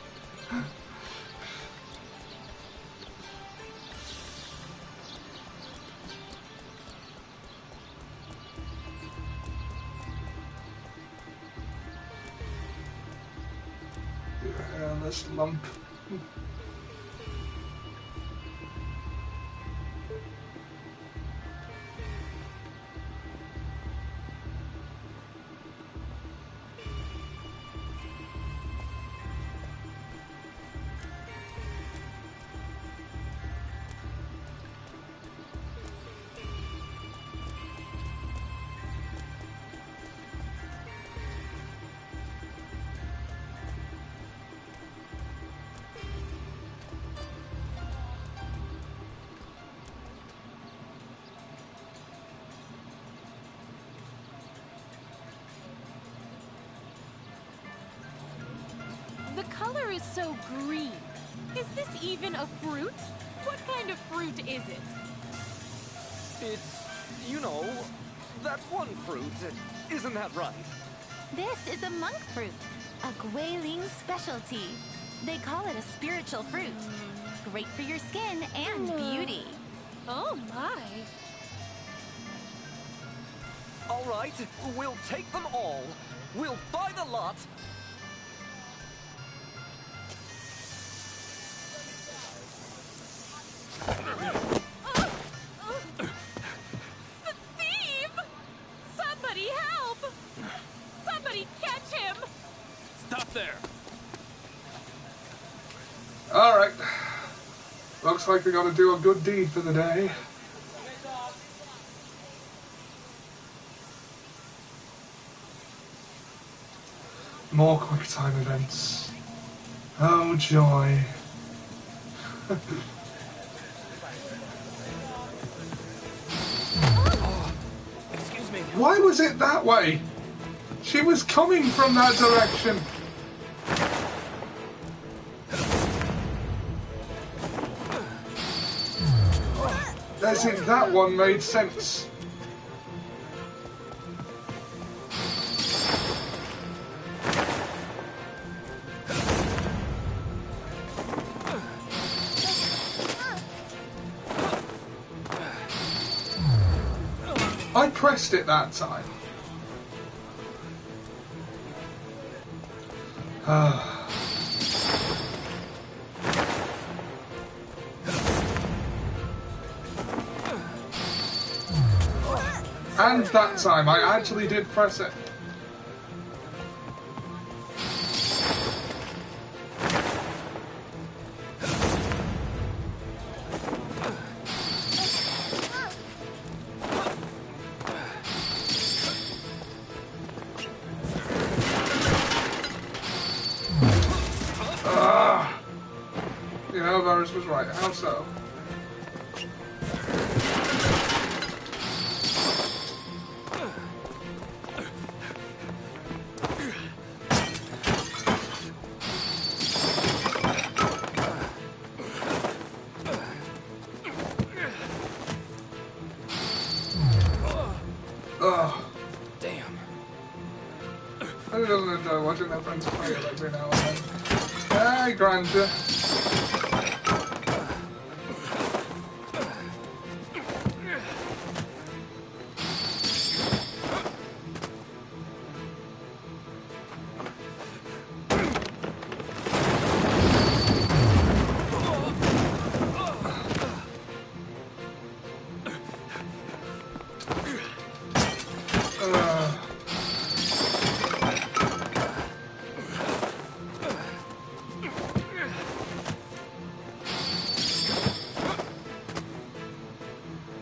This lump. is so green? Is this even a fruit? What kind of fruit is it? It's, you know, that one fruit. Isn't that right? This is a monk fruit, a Guiling specialty. They call it a spiritual fruit. Great for your skin and beauty. Oh my. All right, we'll take them all. We'll buy the lot. The thief! Somebody help! Somebody catch him! Stop there! Alright. Looks like we gotta do a good deed for the day. More quick time events. Oh joy. Excuse me. Why was it that way? She was coming from that direction. As in, that one made sense. I pressed it that time. And that time I actually did press it. You know, Varys was right. How so? Damn. Who doesn't enjoy watching their friends play it every now and then? Hey, Grandeur.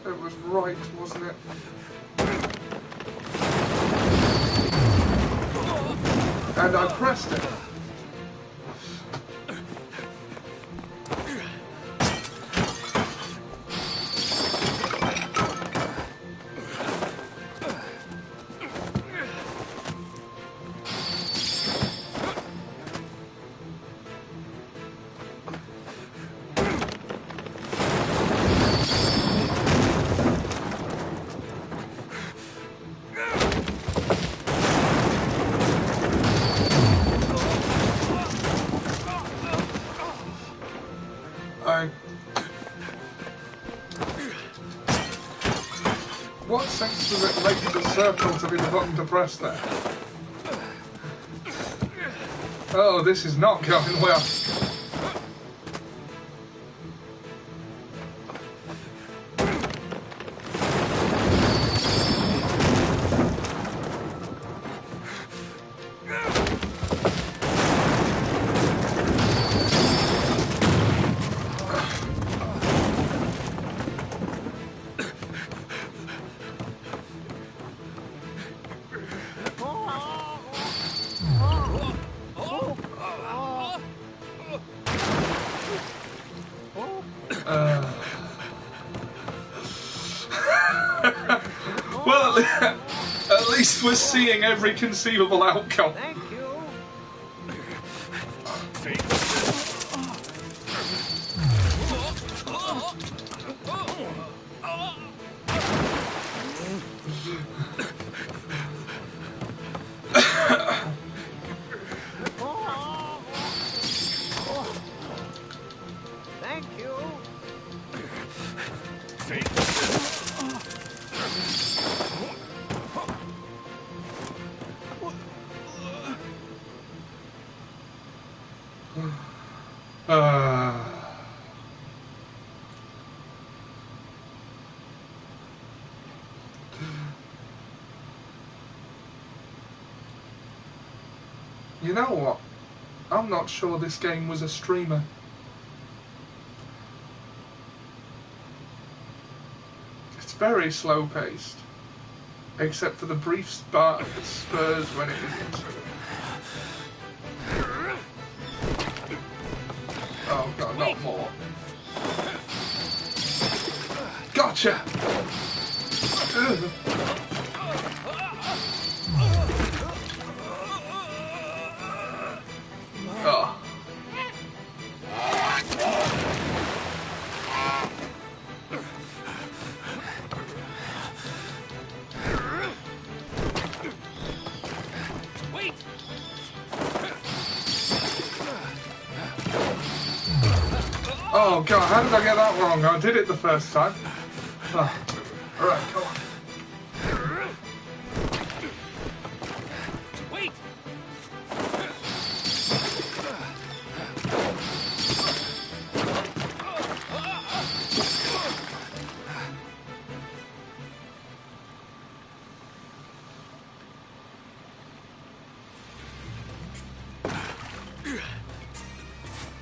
It was right, wasn't it? And I pressed it. What sense does it make the circle to be the button to press there? Oh, this is not going well. Well, at least we're seeing every conceivable outcome. Thank you. Thank you. You know what? I'm not sure this game was a streamer. It's very slow paced. Except for the brief spurs when it isn't. Oh god, not more. Gotcha! Oh. Wait! Oh god, how did I get that wrong? I did it the first time. Oh. Alright, come on. Wait!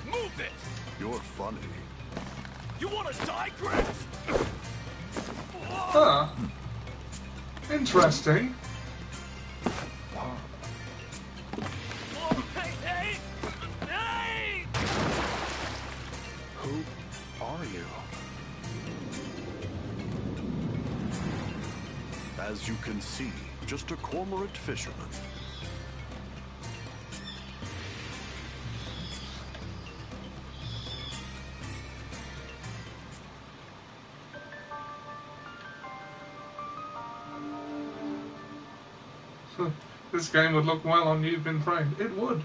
Move it! You're funny. You want to digress? Huh. Interesting. Hey, hey! Hey! Who are you? As you can see, just a cormorant fisherman. This game would look well on You've Been Framed. It would.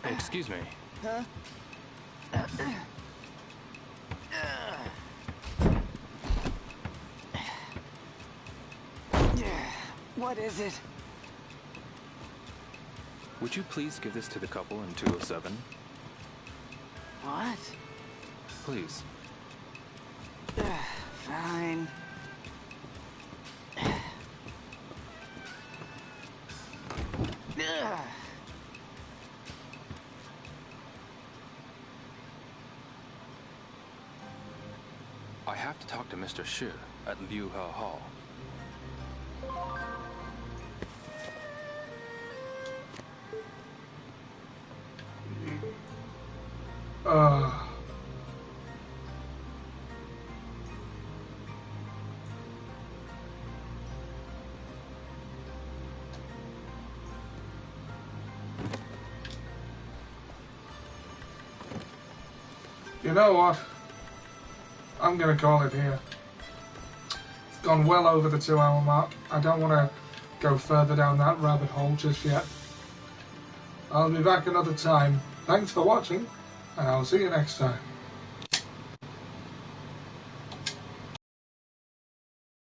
Excuse me. Huh? What is it? Would you please give this to the couple in 207? What? Please. Fine. I have to talk to Mr. Shi at Liu He Hall. You know what? I'm going to call it here. It's gone well over the 2-hour mark. I don't want to go further down that rabbit hole just yet. I'll be back another time. Thanks for watching, and I'll see you next time.